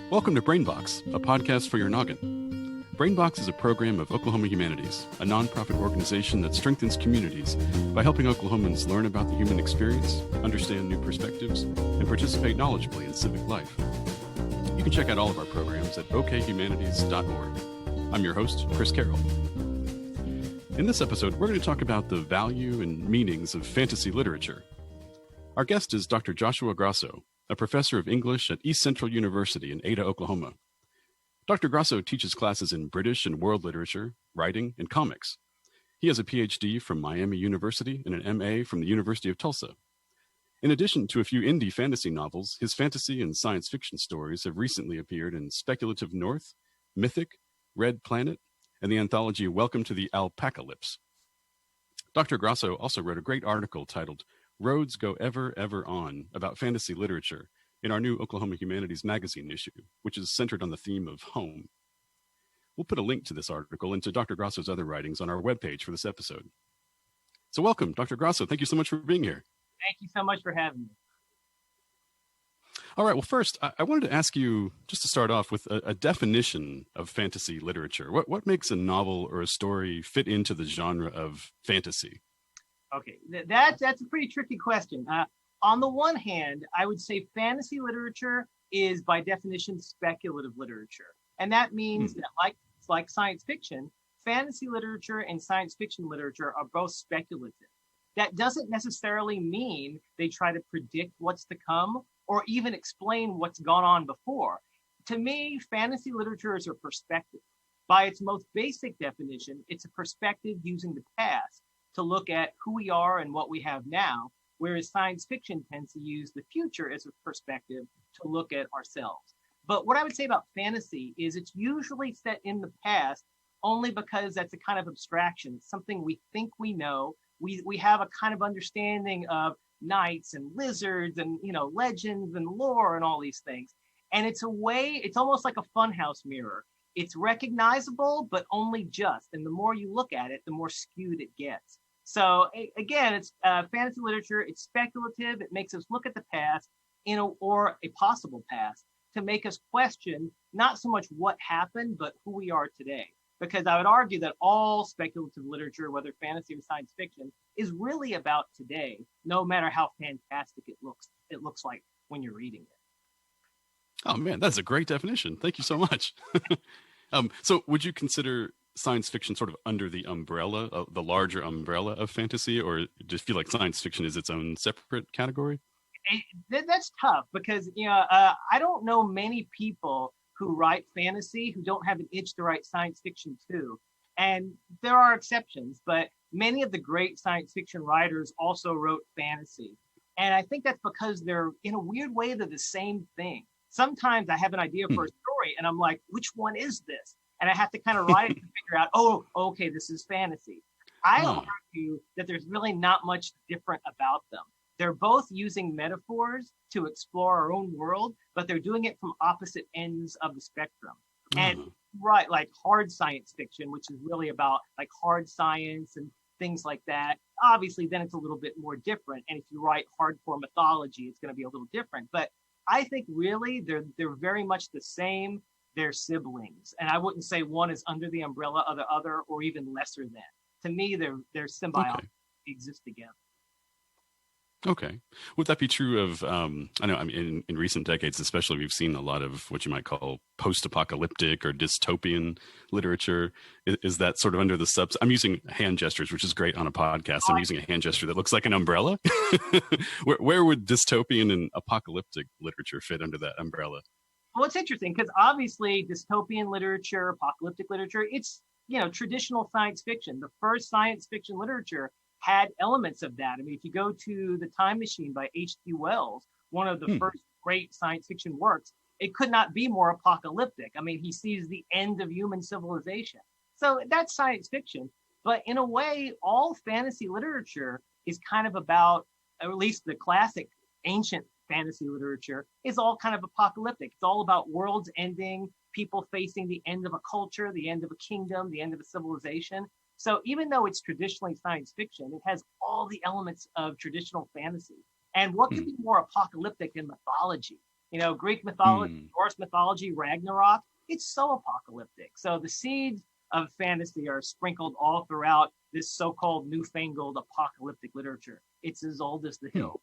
Welcome to Brainbox, a podcast for your noggin. Brainbox is a program of Oklahoma Humanities, a nonprofit organization that strengthens communities by helping Oklahomans learn about the human experience, understand new perspectives, and participate knowledgeably in civic life. You can check out all of our programs at okhumanities.org. I'm your host, Chris Carroll. In this episode, we're going to talk about the value and meanings of fantasy literature. Our guest is Dr. Joshua Grasso, a professor of English at East Central University in Ada, Oklahoma. Dr. Grasso teaches classes in British and world literature, writing, and comics. He has a PhD from Miami University and an MA from the University of Tulsa. In addition to a few indie fantasy novels, his fantasy and science fiction stories have recently appeared in Speculative North, Mythic, Red Planet, and the anthology Welcome to the Alpacalypse. Dr. Grasso also wrote a great article titled Roads Go Ever, Ever On about fantasy literature in our new Oklahoma Humanities magazine issue, which is centered on the theme of home. We'll put a link to this article and to Dr. Grasso's other writings on our webpage for this episode. So welcome, Dr. Grasso. Thank you so much for being here. Thank you so much for having me. All right. Well, first, I wanted to ask you, just to start off with a definition of fantasy literature. What makes a novel or a story fit into the genre of fantasy? Okay, that's a pretty tricky question. On the one hand, I would say fantasy literature is by definition speculative literature. And that means that like science fiction, fantasy literature and science fiction literature are both speculative. That doesn't necessarily mean they try to predict what's to come or even explain what's gone on before. To me, fantasy literature is a perspective. By its most basic definition, it's a perspective using the past to look at who we are and what we have now, whereas science fiction tends to use the future as a perspective to look at ourselves. But what I would say about fantasy is it's usually set in the past only because that's a kind of abstraction. It's something we think we know. We have a kind of understanding of knights and lizards and, legends and lore and all these things. And it's almost like a funhouse mirror. It's recognizable, but only just. And the more you look at it, the more skewed it gets. So again, it's fantasy literature. It's speculative. It makes us look at the past or a possible past to make us question not so much what happened, but who we are today. Because I would argue that all speculative literature, whether fantasy or science fiction, is really about today, no matter how fantastic it looks like when you're reading it. Oh man, that's a great definition. Thank you so much. So would you consider science fiction sort of under the umbrella, the larger umbrella of fantasy, or do you feel like science fiction is its own separate category? That's tough because, I don't know many people who write fantasy who don't have an itch to write science fiction too. And there are exceptions, but many of the great science fiction writers also wrote fantasy. And I think that's because they're, in a weird way, they're the same thing. Sometimes I have an idea for a story and I'm like, which one is this? And I have to kind of write it to figure out, okay, this is fantasy. I argue that there's really not much different about them. They're both using metaphors to explore our own world, but they're doing it from opposite ends of the spectrum. And like hard science fiction, which is really about like hard science and things like that. Obviously, then it's a little bit more different. And if you write hardcore mythology, it's going to be a little different. But I think really they're very much the same. They're siblings. And I wouldn't say one is under the umbrella of the other or even lesser than. To me, they're symbiotic. Okay. They exist together. Okay. Would that be true of, in recent decades, especially, we've seen a lot of what you might call post-apocalyptic or dystopian literature. Is that sort of under the I'm using hand gestures, which is great on a podcast. I'm using a hand gesture that looks like an umbrella. Where would dystopian and apocalyptic literature fit under that umbrella? Well, it's interesting because obviously dystopian literature, apocalyptic literature, it's, traditional science fiction. The first science fiction literature had elements of that. I mean, if you go to The Time Machine by H.G. Wells, one of the first great science fiction works, it could not be more apocalyptic. I mean, he sees the end of human civilization. So that's science fiction. But in a way, all fantasy literature is kind of about, or at least the classic ancient fantasy literature, is all kind of apocalyptic. It's all about worlds ending, people facing the end of a culture, the end of a kingdom, the end of a civilization. So even though it's traditionally science fiction, it has all the elements of traditional fantasy. And what could be more apocalyptic than mythology? Greek mythology, Hmm. Norse mythology, Ragnarok, it's so apocalyptic. So the seeds of fantasy are sprinkled all throughout this so-called newfangled apocalyptic literature. It's as old as the Hmm. hill.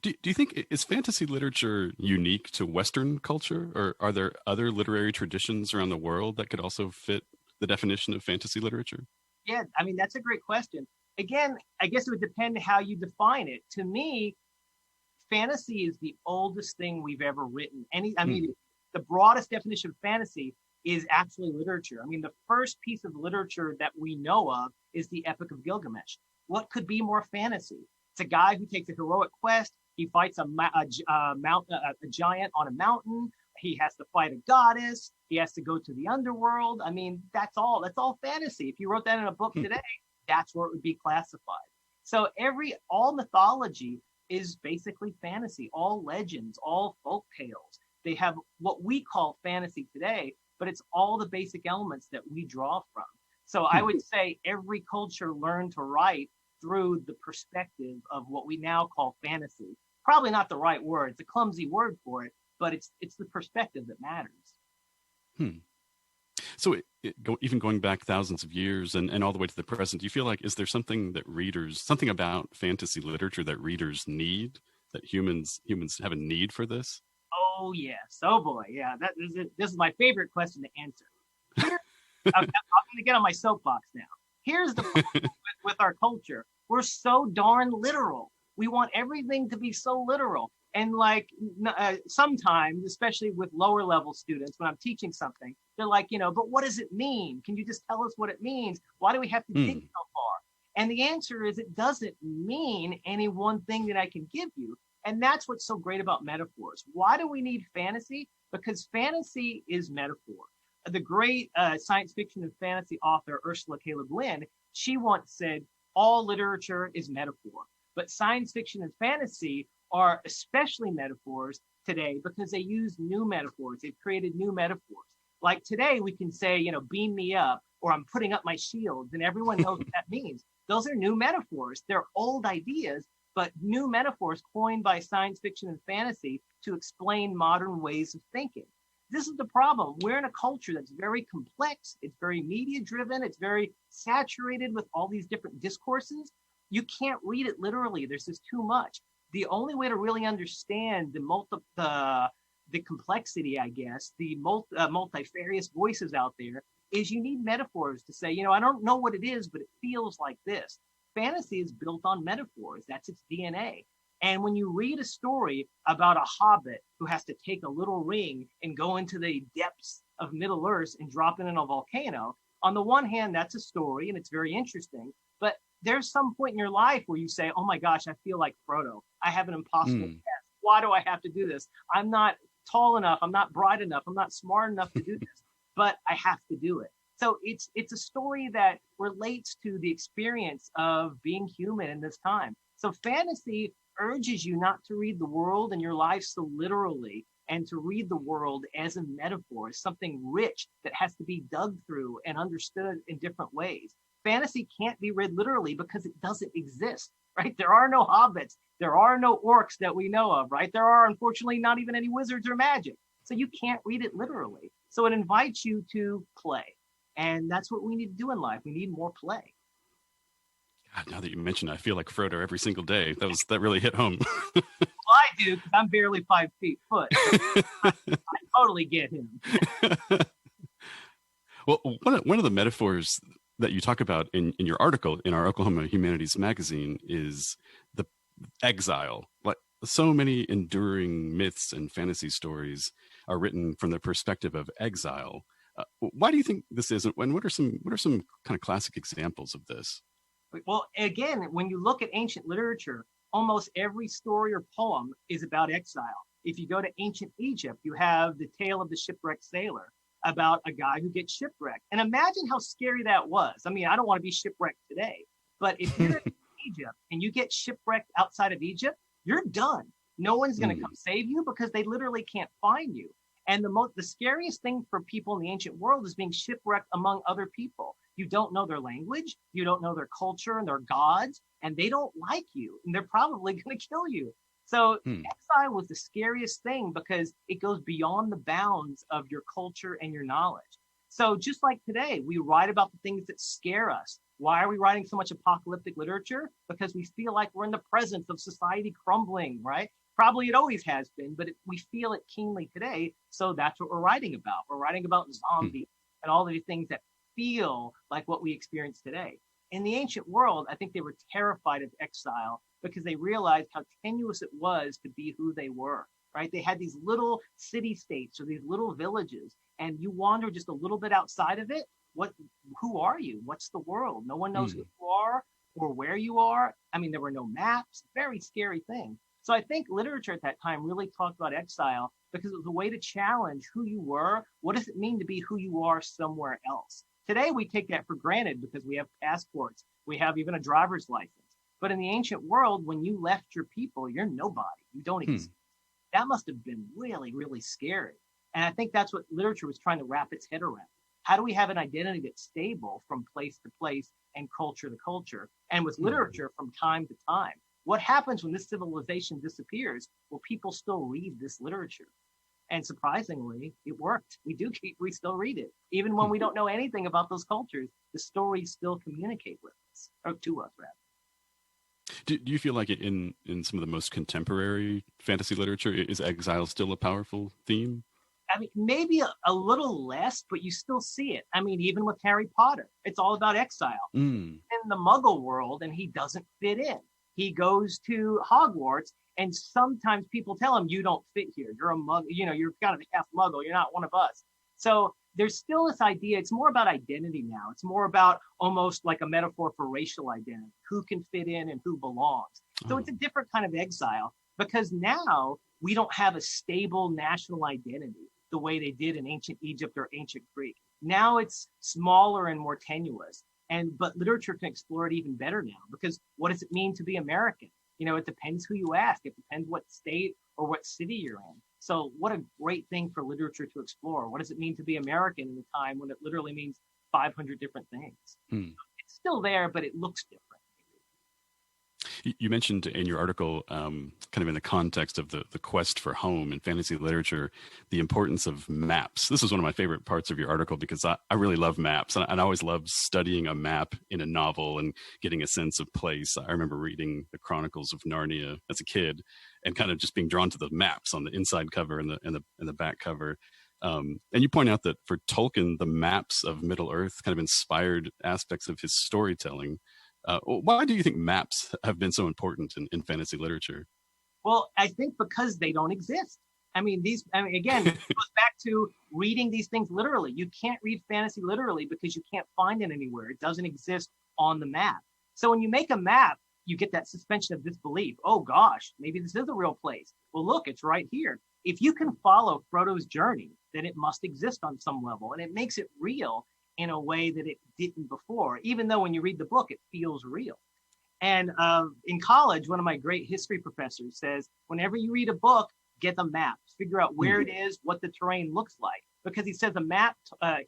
Do you think is fantasy literature unique to Western culture, or are there other literary traditions around the world that could also fit the definition of fantasy literature? Yeah, I mean, that's a great question. Again, I guess it would depend how you define it. To me, fantasy is the oldest thing we've ever written. Hmm. The broadest definition of fantasy is actually literature. I mean, the first piece of literature that we know of is the Epic of Gilgamesh. What could be more fantasy? It's a guy who takes a heroic quest. He fights a giant on a mountain. He has to fight a goddess. He has to go to the underworld. I mean, that's all. That's all fantasy. If you wrote that in a book Hmm. today, that's where it would be classified. So all mythology is basically fantasy. All legends, all folk tales. They have what we call fantasy today, but it's all the basic elements that we draw from. So I would say every culture learned to write through the perspective of what we now call fantasy. Probably not the right word. It's a clumsy word for it, but it's the perspective that matters. Hmm. So even going back thousands of years and all the way to the present, do you feel like is there something something about fantasy literature that readers need, that humans have a need for this? Oh yes. Oh boy. Yeah. This is my favorite question to answer. Here, I'm going to get on my soapbox now. Here's the problem with our culture. We're so darn literal. We want everything to be so literal. And sometimes, especially with lower level students, when I'm teaching something, they're like, but what does it mean? Can you just tell us what it means? Why do we have to dig so far? And the answer is it doesn't mean any one thing that I can give you. And that's what's so great about metaphors. Why do we need fantasy? Because fantasy is metaphor. The great science fiction and fantasy author Ursula K. Le Guin, she once said, all literature is metaphor. But science fiction and fantasy are especially metaphors today because they use new metaphors. They've created new metaphors. Like today, we can say, beam me up, or I'm putting up my shield, and everyone knows what that means. Those are new metaphors. They're old ideas, but new metaphors coined by science fiction and fantasy to explain modern ways of thinking. This is the problem. We're in a culture that's very complex. It's very media driven. It's very saturated with all these different discourses. You can't read it literally. There's just too much. The only way to really understand the complexity, I guess, the multifarious voices out there is you need metaphors to say, I don't know what it is, but it feels like this. Fantasy is built on metaphors. That's its DNA. And when you read a story about a hobbit who has to take a little ring and go into the depths of Middle Earth and drop it in a volcano, on the one hand, that's a story and it's very interesting. But there's some point in your life where you say, oh my gosh, I feel like Frodo. I have an impossible task. Why do I have to do this? I'm not tall enough. I'm not bright enough. I'm not smart enough to do this, but I have to do it. So it's a story that relates to the experience of being human in this time. So fantasy urges you not to read the world and your life so literally, and to read the world as a metaphor, as something rich that has to be dug through and understood in different ways. Fantasy can't be read literally because it doesn't exist, right? There are no hobbits. There are no orcs that we know of, right? There are, unfortunately, not even any wizards or magic. So you can't read it literally. So it invites you to play. And that's what we need to do in life. We need more play. God, now that you mention it, I feel like Frodo every single day. That really hit home. Well, I do, because I'm barely 5 feet foot. So I totally get him. Well, one of the metaphors that you talk about in your article in our Oklahoma Humanities magazine is the exile. Like so many enduring myths and fantasy stories are written from the perspective of exile. Why do you think this is? And what are some kind of classic examples of this? Well, again, when you look at ancient literature, almost every story or poem is about exile. If you go to ancient Egypt, you have the tale of the shipwrecked sailor about a guy who gets shipwrecked. And imagine how scary that was. I mean, I don't want to be shipwrecked today, but if you're in Egypt and you get shipwrecked outside of Egypt, you're done. No one's going to come save you because they literally can't find you. And the scariest thing for people in the ancient world is being shipwrecked among other people. You don't know their language, you don't know their culture and their gods, and they don't like you, and they're probably going to kill you. So exile was the scariest thing because it goes beyond the bounds of your culture and your knowledge. So just like today, we write about the things that scare us. Why are we writing so much apocalyptic literature? Because we feel like we're in the presence of society crumbling, right? Probably it always has been, but we feel it keenly today. So that's what we're writing about. We're writing about zombies and all of these things that feel like what we experience today. In the ancient world, I think they were terrified of exile because they realized how tenuous it was to be who they were, right? They had these little city-states or these little villages, and you wander just a little bit outside of it. Who are you? What's the world? No one knows who you are or where you are. I mean, there were no maps, very scary thing. So I think literature at that time really talked about exile because it was a way to challenge who you were. What does it mean to be who you are somewhere else? Today, we take that for granted because we have passports. We have even a driver's license. But in the ancient world, when you left your people, you're nobody. You don't exist. That must have been really, really scary. And I think that's what literature was trying to wrap its head around. How do we have an identity that's stable from place to place and culture to culture? And with literature from time to time, what happens when this civilization disappears? Will people still read this literature? And surprisingly, it worked. We still read it. Even when we don't know anything about those cultures, the stories still communicate with us, or to us, rather. Do you feel like in some of the most contemporary fantasy literature, is exile still a powerful theme? I mean, maybe a little less, but you still see it. I mean, even with Harry Potter, it's all about exile. In the Muggle world, and he doesn't fit in. He goes to Hogwarts, and sometimes people tell him, you don't fit here. You're a Muggle, you're kind of half Muggle. You're not one of us. So there's still this idea. It's more about identity now. It's more about almost like a metaphor for racial identity, who can fit in and who belongs. So it's a different kind of exile because now we don't have a stable national identity the way they did in ancient Egypt or ancient Greek. Now it's smaller and more tenuous. But literature can explore it even better now because what does it mean to be American? It depends who you ask. It depends what state or what city you're in. So what a great thing for literature to explore. What does it mean to be American in a time when it literally means 500 different things? It's still there, but it looks different. You mentioned in your article, kind of in the context of the quest for home in fantasy literature, the importance of maps. This was one of my favorite parts of your article because I really love maps. And I always love studying a map in a novel and getting a sense of place. I remember reading the Chronicles of Narnia as a kid and kind of just being drawn to the maps on the inside cover and the back cover. And you point out that for Tolkien, the maps of Middle-earth kind of inspired aspects of his storytelling. Why do you think maps have been so important in fantasy literature? Well, I think because they don't exist. Again, it goes back to reading these things literally. You can't read fantasy literally because you can't find it anywhere. It doesn't exist on the map. So when you make a map, you get that suspension of disbelief. Oh gosh, maybe this is a real place. Well, look, it's right here. If you can follow Frodo's journey, then it must exist on some level, and it makes it real in a way that it didn't before, even though when you read the book, it feels real. And in college, one of my great history professors says, whenever you read a book, get the maps, figure out where it is, what the terrain looks like. Because he says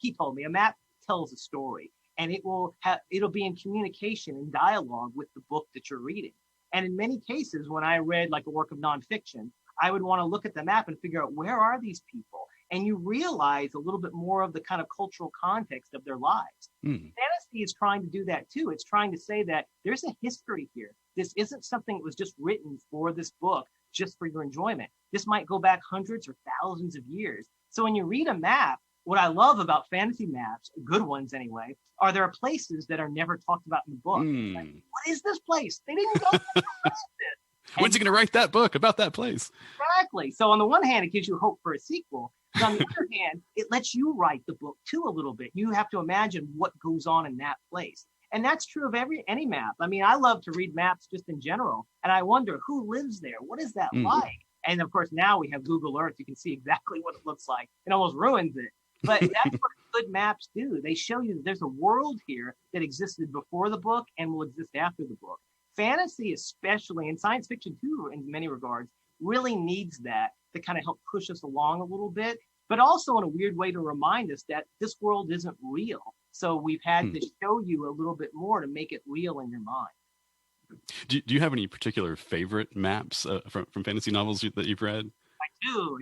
he told me, a map tells a story, and it'll be in communication and dialogue with the book that you're reading. And in many cases, when I read like a work of nonfiction, I would want to look at the map and figure out where are these people? And you realize a little bit more of the kind of cultural context of their lives. Fantasy is trying to do that too. It's trying to say that there's a history here. This isn't something that was just written for this book, just for your enjoyment. This might go back hundreds or thousands of years. So when you read a map, what I love about fantasy maps, good ones anyway, are there are places that are never talked about in the book. Like, what is this place? They didn't go there. What is this? When's he going to write that book about that place? Exactly. So on the one hand, it gives you hope for a sequel. But on the other hand, it lets you write the book too a little bit. You have to imagine what goes on in that place. And that's true of any map. I mean, I love to read maps just in general. And I wonder who lives there? What is that like? And of course, now we have Google Earth. You can see exactly what it looks like. It almost ruins it. But that's what good maps do. They show you that there's a world here that existed before the book and will exist after the book. Fantasy, especially, and science fiction too, in many regards, really needs that to kind of help push us along a little bit, but also in a weird way to remind us that this world isn't real. So we've had to show you a little bit more to make it real in your mind. Do you have any particular favorite maps from fantasy novels that you've read? I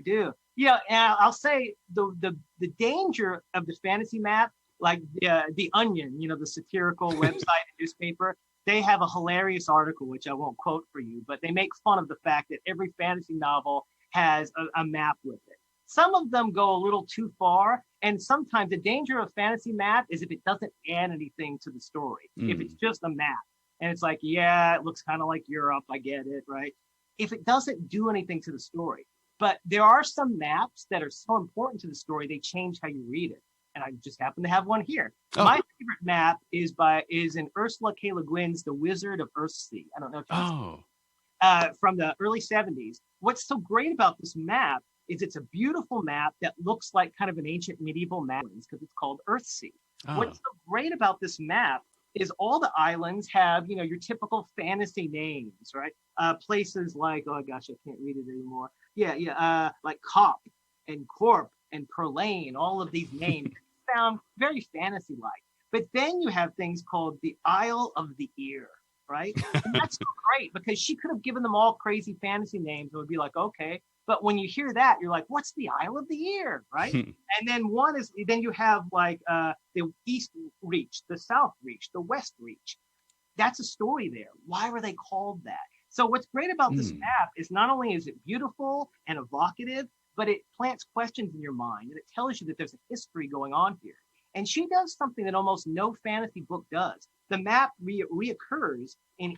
do. Yeah, and I'll say the danger of the fantasy map, like the Onion, the satirical website and newspaper, they have a hilarious article which I won't quote for you, but they make fun of the fact that every fantasy novel has a map with it. Some of them go a little too far, and sometimes the danger of fantasy map is if it doesn't add anything to the story. If it's just a map, and it's like, yeah, it looks kind of like Europe, I get it, right? If it doesn't do anything to the story. But there are some maps that are so important to the story, they change how you read it. And I just happen to have one here. Oh. My favorite map is in Ursula K. Le Guin's The Wizard of Earthsea. I don't know if you've from the early 70s. What's so great about this map is it's a beautiful map that looks like kind of an ancient medieval map because it's called Earthsea. Oh. What's so great about this map is all the islands have, your typical fantasy names, right? Places like, oh gosh, I can't read it anymore. Like Cop and Corp and Perlane, all of these names sound very fantasy-like. But then you have things called the Isle of the Ear, right? And that's so great because she could have given them all crazy fantasy names. It would be like, okay. But when you hear that, you're like, what's the Isle of the Ear, right? And then you have like the East Reach, the South Reach, the West Reach. That's a story there. Why were they called that? So what's great about this map is not only is it beautiful and evocative, but it plants questions in your mind and it tells you that there's a history going on here. And she does something that almost no fantasy book does. The map reoccurs in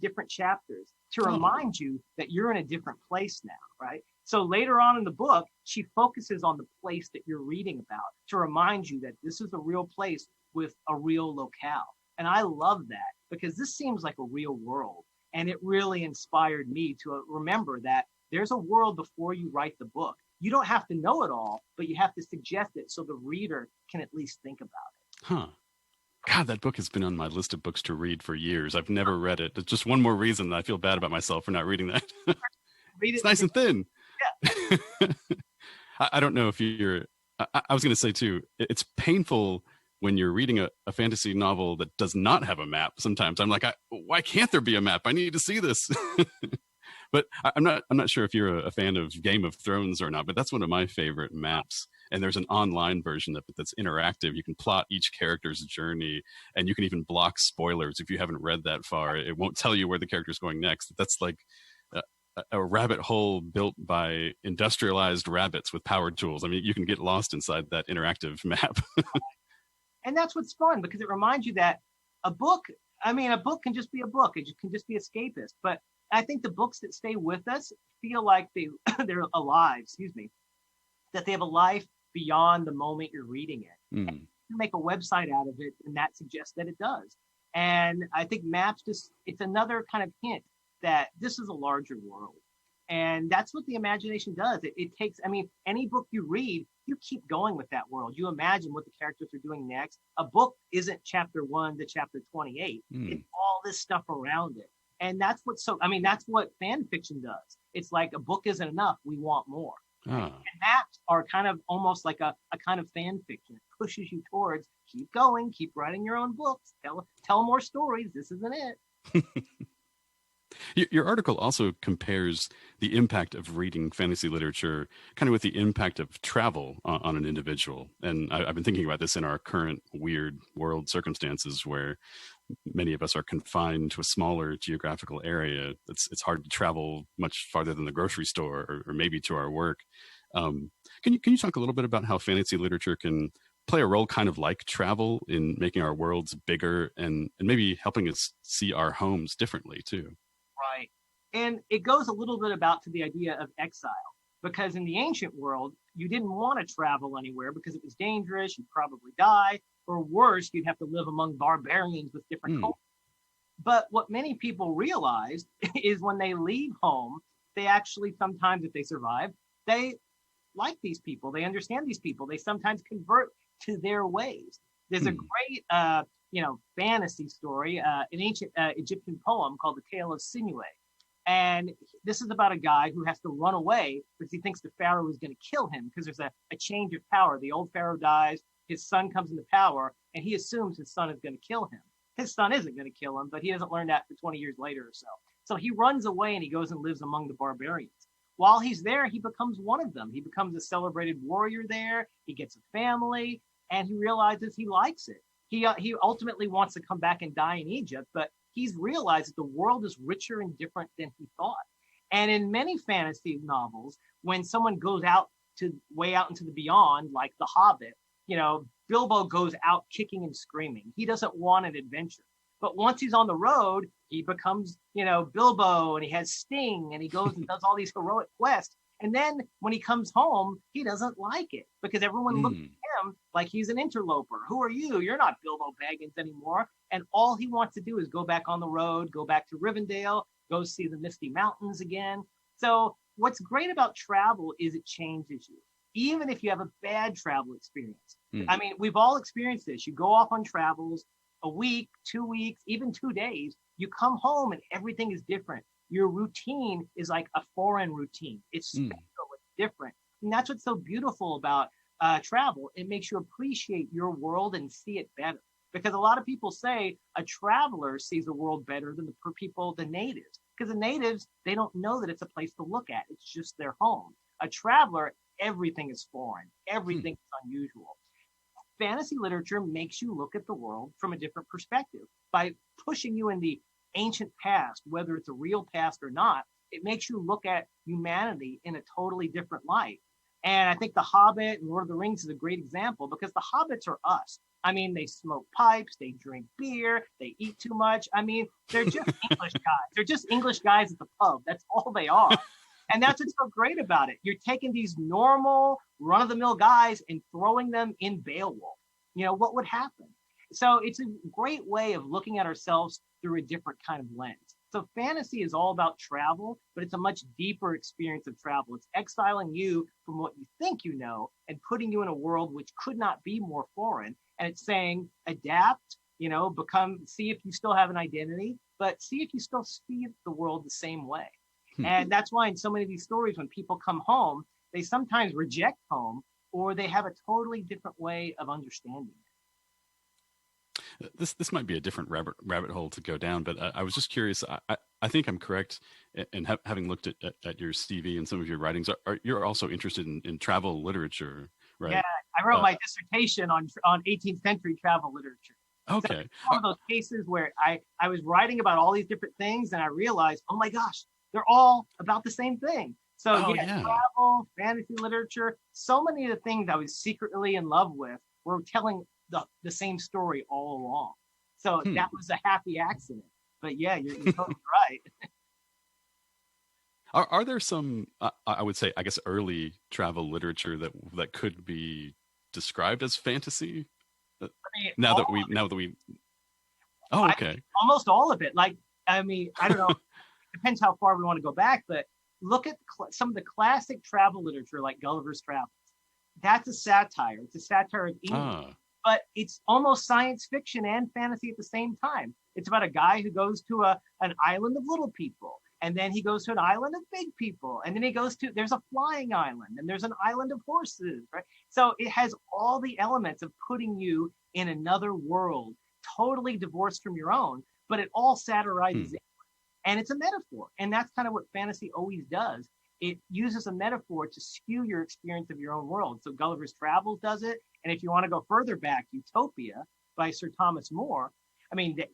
different chapters to remind you that you're in a different place now, right? So later on in the book, she focuses on the place that you're reading about to remind you that this is a real place with a real locale. And I love that because this seems like a real world. And it really inspired me to remember that there's a world before you write the book. You don't have to know it all, but you have to suggest it so the reader can at least think about it. Huh. God, that book has been on my list of books to read for years. I've never read it. It's just one more reason that I feel bad about myself for not reading that. Read it. It's nice and thin. Yeah. I don't know if you're... I was going to say, too, it's painful when you're reading a fantasy novel that does not have a map. Sometimes I'm like, why can't there be a map? I need to see this. But I'm not sure if you're a fan of Game of Thrones or not, but that's one of my favorite maps. And there's an online version that's interactive. You can plot each character's journey, and you can even block spoilers if you haven't read that far. It won't tell you where the character's going next. That's like a rabbit hole built by industrialized rabbits with powered tools. I mean, you can get lost inside that interactive map. And that's what's fun because it reminds you that a book can just be a book. It can just be escapist. But I think the books that stay with us feel like they're alive, that they have a life beyond the moment you're reading it. And you can make a website out of it, and that suggests that it does. And I think maps it's another kind of hint that this is a larger world. And that's what the imagination does. It takes, any book you read, you keep going with that world. You imagine what the characters are doing next. A book isn't chapter 1 to chapter 28. It's all this stuff around it. And that's that's what fan fiction does. It's like a book isn't enough. We want more. And maps are kind of almost like a kind of fan fiction. It pushes you towards keep going, keep writing your own books, tell more stories. This isn't it. Your article also compares the impact of reading fantasy literature kind of with the impact of travel on an individual. And I've been thinking about this in our current weird world circumstances where many of us are confined to a smaller geographical area. It's hard to travel much farther than the grocery store or maybe to our work. Can you talk a little bit about how fantasy literature can play a role kind of like travel in making our worlds bigger and maybe helping us see our homes differently too? Right. And it goes a little bit about to the idea of exile, because in the ancient world, you didn't want to travel anywhere because it was dangerous. You'd probably die, or worse, you'd have to live among barbarians with different cultures. But what many people realized is when they leave home, they actually sometimes, if they survive, they like these people. They understand these people. They sometimes convert to their ways. There's a great fantasy story, an ancient Egyptian poem called The Tale of Sinuhe. And this is about a guy who has to run away because he thinks the pharaoh is going to kill him because there's a change of power. The old pharaoh dies, his son comes into power, and he assumes his son is going to kill him. his son isn't going to kill him, but he doesn't learn that for 20 years later or so. So he runs away and he goes and lives among the barbarians. While he's there, he becomes one of them. He becomes a celebrated warrior there. He gets a family, and he realizes he likes it. He ultimately wants to come back and die in Egypt, but he's realized that the world is richer and different than he thought. And in many fantasy novels, when someone goes way out into the beyond, like The Hobbit, Bilbo goes out kicking and screaming. He doesn't want an adventure. But once he's on the road, he becomes, Bilbo, and he has Sting, and he goes and does all these heroic quests. And then when he comes home, he doesn't like it because everyone looks at him like he's an interloper. Who are you? You're not Bilbo Baggins anymore. And all he wants to do is go back on the road, go back to Rivendell, go see the Misty Mountains again. So what's great about travel is it changes you, even if you have a bad travel experience. I mean, we've all experienced this. You go off on travels a week, 2 weeks, even 2 days. You come home and everything is different. Your routine is like a foreign routine. It's special, it's different. And that's what's so beautiful about travel. It makes you appreciate your world and see it better. Because a lot of people say a traveler sees the world better than the natives. Because the natives, they don't know that it's a place to look at. It's just their home. A traveler, everything is foreign. Everything is unusual. Fantasy literature makes you look at the world from a different perspective. By pushing you in the ancient past, whether it's a real past or not, it makes you look at humanity in a totally different light. And I think The Hobbit and Lord of the Rings is a great example because the hobbits are us. I mean, they smoke pipes, they drink beer, they eat too much. I mean, they're just English guys. They're just English guys at the pub. That's all they are. And that's what's so great about it. You're taking these normal, run-of-the-mill guys and throwing them in Beowulf. What would happen? So it's a great way of looking at ourselves through a different kind of lens. So fantasy is all about travel, but it's a much deeper experience of travel. It's exiling you from what you think you know and putting you in a world which could not be more foreign. And it's saying, adapt, see if you still have an identity, but see if you still see the world the same way. And that's why in so many of these stories, when people come home, they sometimes reject home or they have a totally different way of understanding it. This might be a different rabbit hole to go down, but I was just curious. I think I'm correct in having looked at your CV and some of your writings. You're also interested in travel literature, right? Yeah, I wrote my dissertation on 18th century travel literature. Okay. So it's one of those cases where I was writing about all these different things and I realized, oh my gosh, they're all about the same thing. So travel, fantasy literature, so many of the things I was secretly in love with were telling the same story all along. So that was a happy accident. But yeah, you're totally right. Are there some, I would say, I guess, early travel literature that could be described as fantasy? Now that we. Oh, okay. Almost all of it. I don't know. Depends how far we want to go back, but look at some of the classic travel literature like Gulliver's Travels. That's a satire. It's a satire of England, but it's almost science fiction and fantasy at the same time. It's about a guy who goes to an island of little people, and then he goes to an island of big people, and then there's a flying island, and there's an island of horses, right? So it has all the elements of putting you in another world, totally divorced from your own, but it all satirizes it. And it's a metaphor. And that's kind of what fantasy always does. It uses a metaphor to skew your experience of your own world. So Gulliver's Travels does it. And if you want to go further back, Utopia by Sir Thomas More,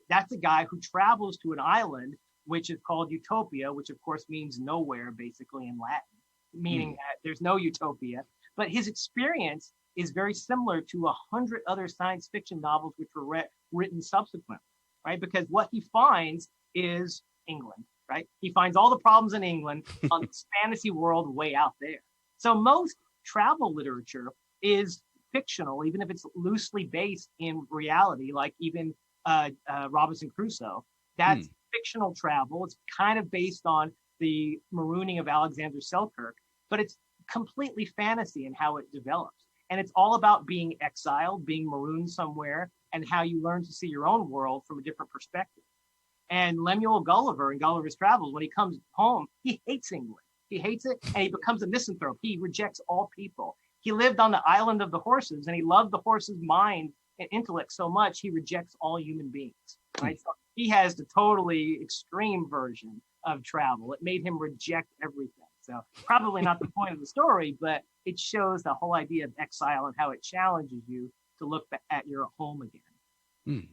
that's a guy who travels to an island, which is called Utopia, which of course means nowhere, basically in Latin, meaning that there's no utopia. But his experience is very similar to 100 other science fiction novels which were written subsequently, right? Because what he finds is England, right? He finds all the problems in England on this fantasy world way out there. So most travel literature is fictional, even if it's loosely based in reality, like even Robinson Crusoe. That's fictional travel. It's kind of based on the marooning of Alexander Selkirk, but it's completely fantasy in how it develops. And it's all about being exiled, being marooned somewhere, and how you learn to see your own world from a different perspective. And Lemuel Gulliver in Gulliver's Travels, when he comes home, he hates England. He hates it, and he becomes a misanthrope. He rejects all people. He lived on the island of the horses, and he loved the horse's mind and intellect so much, he rejects all human beings. right? So he has the totally extreme version of travel. It made him reject everything. So probably not the point of the story, but it shows the whole idea of exile and how it challenges you to look at your home again.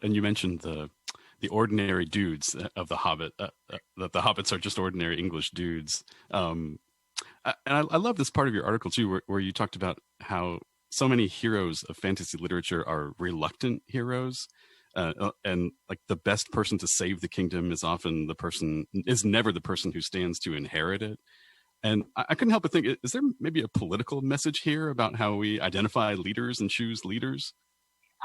And you mentioned the ordinary dudes of the Hobbit, that the hobbits are just ordinary English dudes. And I love this part of your article too, where you talked about how so many heroes of fantasy literature are reluctant heroes. And like the best person to save the kingdom is never the person who stands to inherit it. And I couldn't help but think, is there maybe a political message here about how we identify leaders and choose leaders?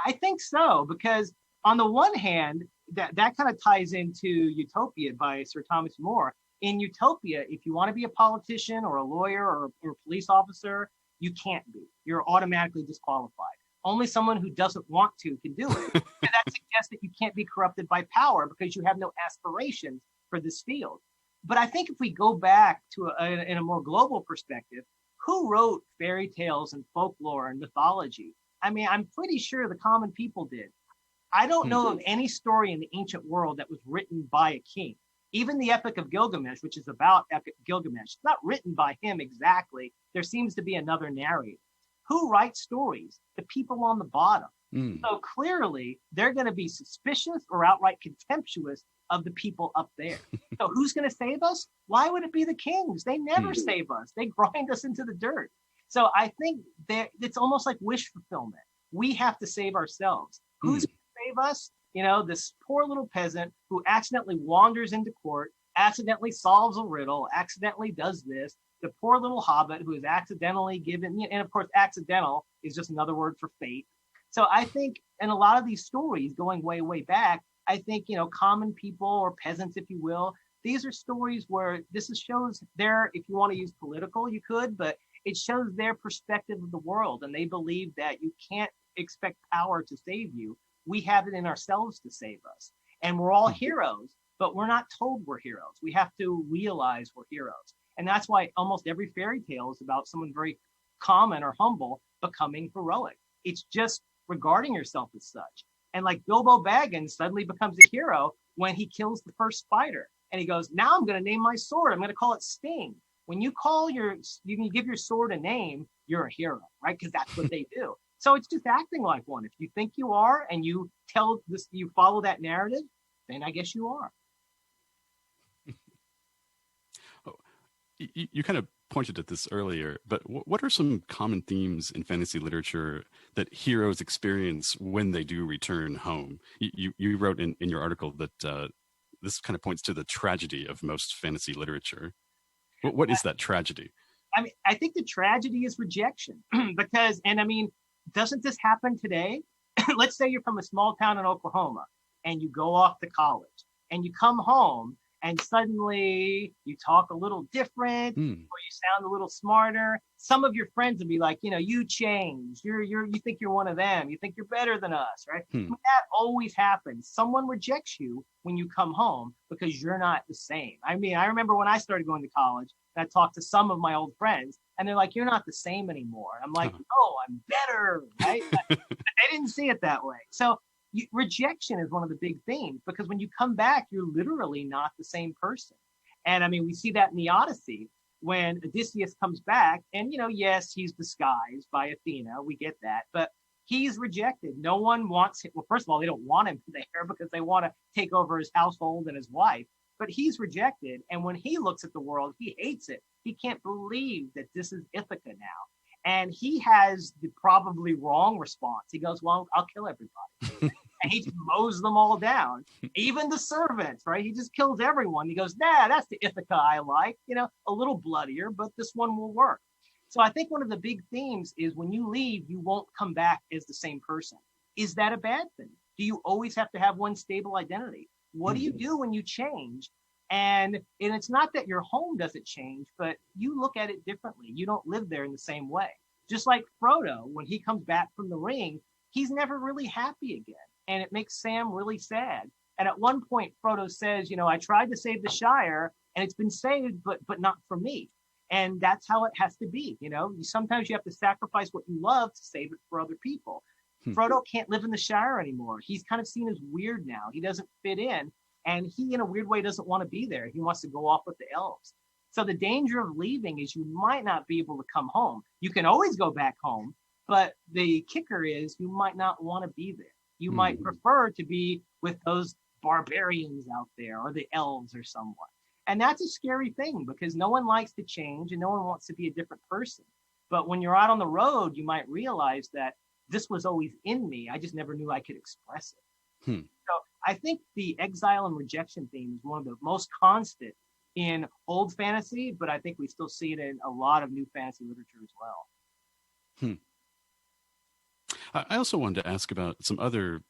I think so, because on the one hand, that kind of ties into Utopia by Sir Thomas More. In Utopia, if you want to be a politician or a lawyer or a police officer, you can't be. You're automatically disqualified. Only someone who doesn't want to can do it. And that suggests that you can't be corrupted by power because you have no aspirations for this field. But I think if we go back to in a more global perspective, who wrote fairy tales and folklore and mythology? I mean, I'm pretty sure the common people did. I don't know of any story in the ancient world that was written by a king. Even the Epic of Gilgamesh, which is about Gilgamesh, it's not written by him exactly. There seems to be another narrator. Who writes stories? The people on the bottom. So clearly, they're going to be suspicious or outright contemptuous of the people up there. So who's going to save us? Why would it be the kings? They never save us. They grind us into the dirt. So I think that it's almost like wish fulfillment. We have to save ourselves. Who's going to save us? You know, this poor little peasant who accidentally wanders into court, accidentally solves a riddle, accidentally does this. The poor little hobbit who is accidentally given, and of course, accidental is just another word for fate. So I think in a lot of these stories going way, way back, I think, you know, common people or peasants, if you will, these are stories where shows their, if you want to use political, you could, but it shows their perspective of the world. And they believe that you can't expect power to save you. We have it in ourselves to save us. And we're all heroes, but we're not told we're heroes. We have to realize we're heroes. And that's why almost every fairy tale is about someone very common or humble becoming heroic. It's just regarding yourself as such. And like Bilbo Baggins suddenly becomes a hero when he kills the first spider. And he goes, now I'm going to name my sword. I'm going to call it Sting. When you give your sword a name, you're a hero, right? Because that's what they do. So it's just acting like one. If you think you are and you follow that narrative, then I guess you are. You kind of pointed at this earlier, but what are some common themes in fantasy literature that heroes experience when they do return home? You wrote in your article that this kind of points to the tragedy of most fantasy literature. What is that tragedy? I mean, I think the tragedy is rejection because, and I mean, doesn't this happen today? Let's say you're from a small town in Oklahoma and you go off to college and you come home and suddenly you talk a little different or you sound a little smarter. Some of your friends will be like, you know, you changed. You think you're one of them. You think you're better than us, right? I mean, that always happens. Someone rejects you when you come home because you're not the same. I mean, I remember when I started going to college, and I talked to some of my old friends, and they're like, you're not the same anymore. I'm like, oh, I'm better, right? But they didn't see it that way. So rejection is one of the big themes because when you come back, you're literally not the same person. And I mean, we see that in the Odyssey when Odysseus comes back and, you know, yes, he's disguised by Athena. We get that, but he's rejected. No one wants him. Well, first of all, they don't want him there because they want to take over his household and his wife, but he's rejected. And when he looks at the world, he hates it. He can't believe that this is Ithaca now. And he has the probably wrong response. He goes, well, I'll kill everybody. And he just mows them all down, even the servants, right? He just kills everyone. He goes, nah, that's the Ithaca I like, you know, a little bloodier, but this one will work. So I think one of the big themes is when you leave, you won't come back as the same person. Is that a bad thing? Do you always have to have one stable identity? What do you do when you change? And it's not that your home doesn't change, but you look at it differently. You don't live there in the same way. Just like Frodo, when he comes back from the ring, he's never really happy again. And it makes Sam really sad. And at one point, Frodo says, you know, I tried to save the Shire and it's been saved, but not for me. And that's how it has to be. You know, sometimes you have to sacrifice what you love to save it for other people. Frodo can't live in the Shire anymore. He's kind of seen as weird now. He doesn't fit in, and he, in a weird way, doesn't want to be there. He wants to go off with the elves. So the danger of leaving is you might not be able to come home. You can always go back home, but the kicker is you might not want to be there. You might prefer to be with those barbarians out there or the elves or someone. And that's a scary thing because no one likes to change and no one wants to be a different person. But when you're out on the road, you might realize that this was always in me. I just never knew I could express it. So I think the exile and rejection theme is one of the most constant in old fantasy, but I think we still see it in a lot of new fantasy literature as well. I also wanted to ask about some other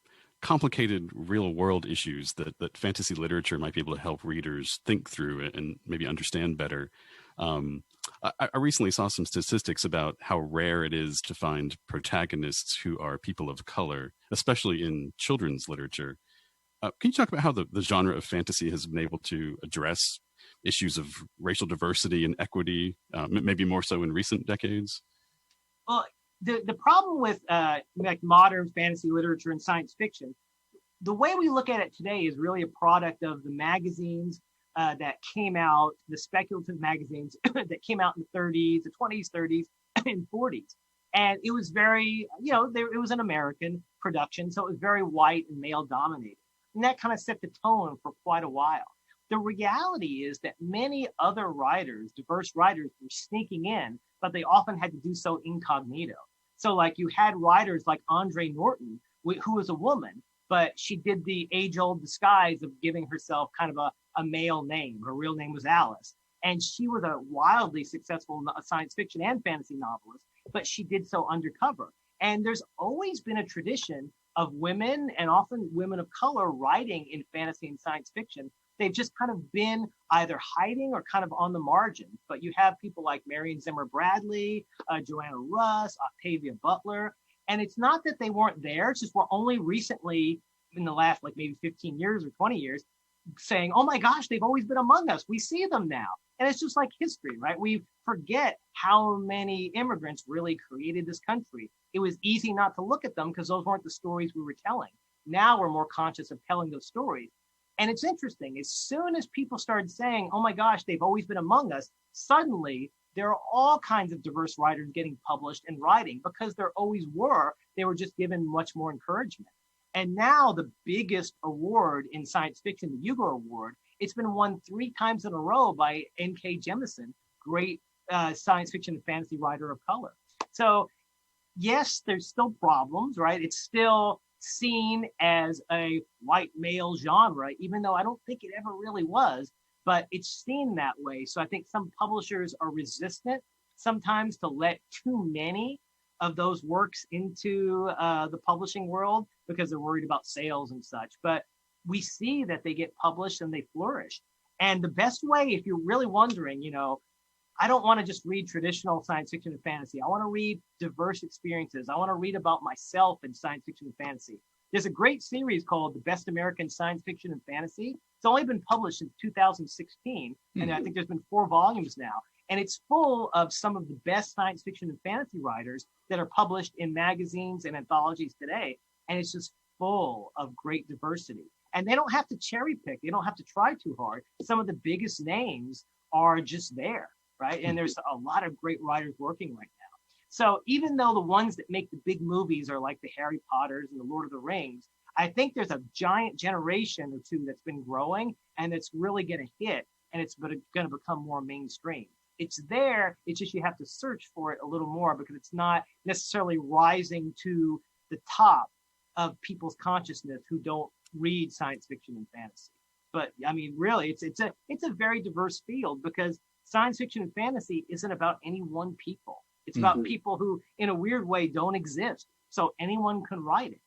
complicated real world issues that fantasy literature might be able to help readers think through and maybe understand better. I recently saw some statistics about how rare it is to find protagonists who are people of color, especially in children's literature. Can you talk about how the genre of fantasy has been able to address issues of racial diversity and equity, maybe more so in recent decades? Well, the problem with like modern fantasy literature and science fiction, the way we look at it today is really a product of the magazines that came out, the speculative magazines that came out in the 30s, the 20s, 30s, and 40s. And it was very, it was an American production, so it was very white and male dominated. And that kind of set the tone for quite a while. The reality is that many other writers, diverse writers, were sneaking in, but they often had to do so incognito. So like you had writers like Andre Norton, who was a woman, but she did the age-old disguise of giving herself kind of a male name. Her real name was Alice. And she was a wildly successful science fiction and fantasy novelist, but she did so undercover. And there's always been a tradition of women, and often women of color, writing in fantasy and science fiction. They've just kind of been either hiding or kind of on the margins. But you have people like Marion Zimmer Bradley, Joanna Russ, Octavia Butler. And it's not that they weren't there. It's just we're only recently, in the last like maybe 15 years or 20 years, saying, oh my gosh, they've always been among us. We see them now. And it's just like history, right? We forget how many immigrants really created this country. It was easy not to look at them because those weren't the stories we were telling. Now we're more conscious of telling those stories. And it's interesting, as soon as people started saying, oh my gosh, they've always been among us, suddenly there are all kinds of diverse writers getting published and writing because there always were. They were just given much more encouragement. And now the biggest award in science fiction, the Hugo Award, it's been won 3 times in a row by N.K. Jemisin, great science fiction and fantasy writer of color. So yes, there's still problems, right? It's still seen as a white male genre, even though I don't think it ever really was, but it's seen that way. So I think some publishers are resistant sometimes to let too many of those works into the publishing world because they're worried about sales and such. But we see that they get published and they flourish. And the best way, if you're really wondering, I don't want to just read traditional science fiction and fantasy. I want to read diverse experiences. I want to read about myself in science fiction and fantasy. There's a great series called The Best American Science Fiction and Fantasy. It's only been published since 2016. And I think there's been 4 volumes now. And it's full of some of the best science fiction and fantasy writers that are published in magazines and anthologies today. And it's just full of great diversity. And they don't have to cherry pick. They don't have to try too hard. Some of the biggest names are just there. Right. And there's a lot of great writers working right now. So even though the ones that make the big movies are like the Harry Potters and the Lord of the Rings, I think there's a giant generation or two that's been growing and it's really going to hit and it's going to become more mainstream. It's there. It's just you have to search for it a little more because it's not necessarily rising to the top of people's consciousness who don't read science fiction and fantasy. But I mean, really, it's a very diverse field because science fiction and fantasy isn't about any one people. It's about people who, in a weird way, don't exist. So anyone can write it.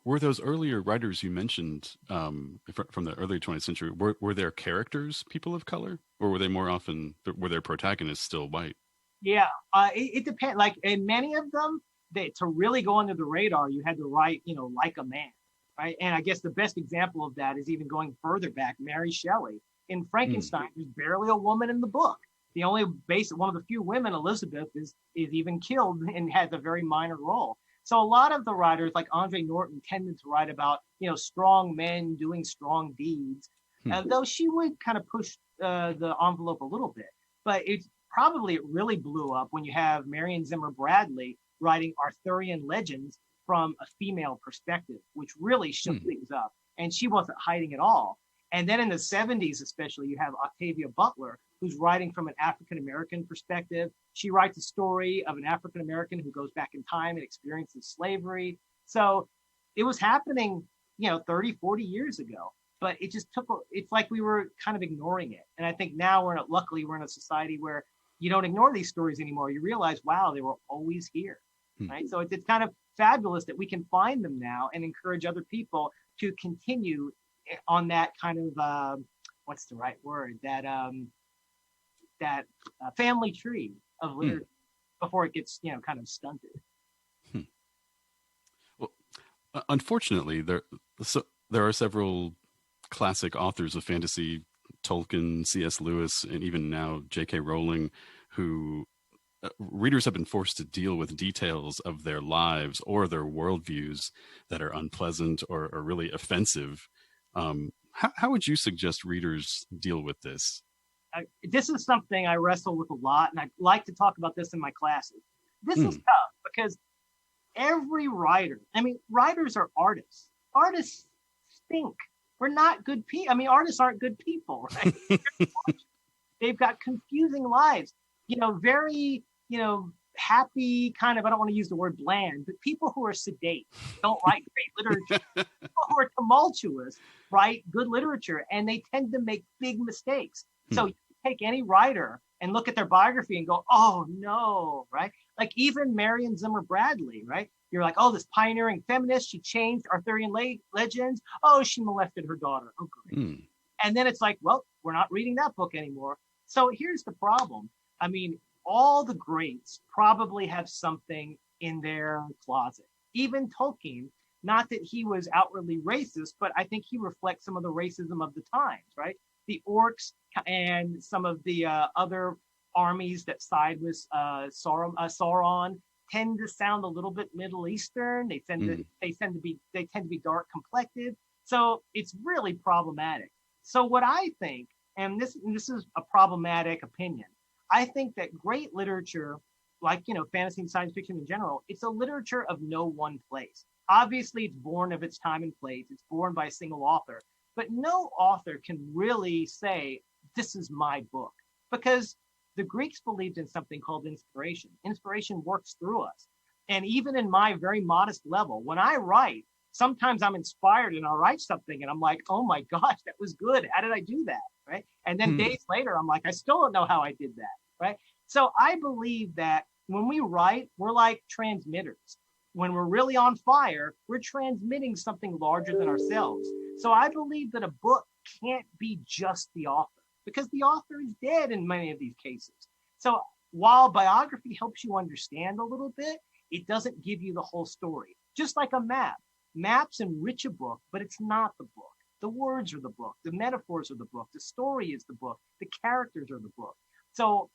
Were those earlier writers you mentioned from the early 20th century, were their characters people of color? Or were they more often, were their protagonists still white? Yeah, it depends. Like in many of them, to really go under the radar, you had to write, like a man. Right. And I guess the best example of that is even going further back, Mary Shelley. In Frankenstein, there's barely a woman in the book. The only one of the few women, Elizabeth, is even killed and has a very minor role. So a lot of the writers, like Andre Norton, tended to write about, strong men doing strong deeds, though she would kind of push the envelope a little bit. But it really blew up when you have Marion Zimmer Bradley writing Arthurian legends from a female perspective, which really shook things up. And she wasn't hiding at all. And then in the 70s, especially, you have Octavia Butler, who's writing from an African-American perspective. She writes a story of an African-American who goes back in time and experiences slavery. So it was happening, 30, 40 years ago, but it just it's like we were kind of ignoring it. And I think now luckily we're in a society where you don't ignore these stories anymore. You realize, wow, they were always here, right? So it's kind of fabulous that we can find them now and encourage other people to continue on that kind of what's the right word, that family tree of literature before it gets kind of stunted. Well, unfortunately, there are several classic authors of fantasy, Tolkien, C.S. Lewis, and even now J.K. Rowling, who readers have been forced to deal with details of their lives or their worldviews that are unpleasant or really offensive. How would you suggest readers deal with this? This is something I wrestle with a lot, and I like to talk about this in my classes. This is tough because every writer, writers are artists. Artists stink. We're not good people. Artists aren't good people, right? They've got confusing lives, very, happy kind of, I don't want to use the word bland, but people who are sedate don't write great literature. People who are tumultuous write good literature, and they tend to make big mistakes. So you take any writer and look at their biography and go, oh no, right? Like even Marion Zimmer Bradley, right? You're like, oh, this pioneering feminist, she changed Arthurian legends. Oh, she molested her daughter. Oh, great. And then it's like, well, we're not reading that book anymore. So here's the problem. All the greats probably have something in their closet. Even Tolkien, not that he was outwardly racist, but I think he reflects some of the racism of the times, right? The orcs and some of the other armies that side with Sauron tend to sound a little bit Middle Eastern. They tend to be dark complected. So it's really problematic. So what I think, and this is a problematic opinion, I think that great literature, like fantasy and science fiction in general, it's a literature of no one place. Obviously, it's born of its time and place. It's born by a single author, but no author can really say, this is my book, because the Greeks believed in something called inspiration. Inspiration works through us. And even in my very modest level, when I write, sometimes I'm inspired and I'll write something and I'm like, oh my gosh, that was good. How did I do that? Right. And then days later, I'm like, I still don't know how I did that. Right. So I believe that when we write, we're like transmitters. When we're really on fire, we're transmitting something larger than ourselves. So I believe that a book can't be just the author, because the author is dead in many of these cases. So while biography helps you understand a little bit, it doesn't give you the whole story. Just like a map. Maps enrich a book, but it's not the book. The words are the book. The metaphors are the book. The story is the book. The characters are the book. So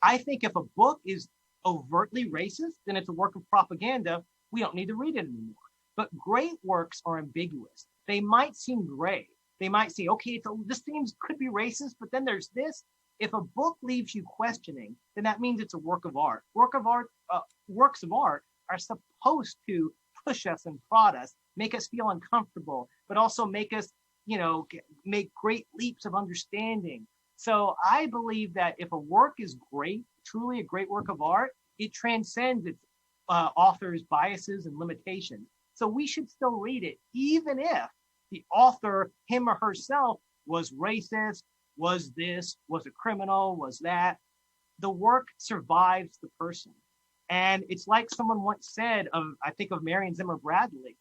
I think if a book is overtly racist, then it's a work of propaganda. We don't need to read it anymore. But great works are ambiguous. They might seem gray. They might say, okay, this could be racist, but then there's this. If a book leaves you questioning, then that means it's a work of art. Works of art are supposed to push us and prod us, make us feel uncomfortable, but also make us, make great leaps of understanding. So I believe that if a work is great, truly a great work of art, it transcends its author's biases and limitations. So we should still read it, even if the author, him or herself, was racist, was this, was a criminal, was that. The work survives the person. And it's like someone once said, I think of Marion Zimmer Bradley.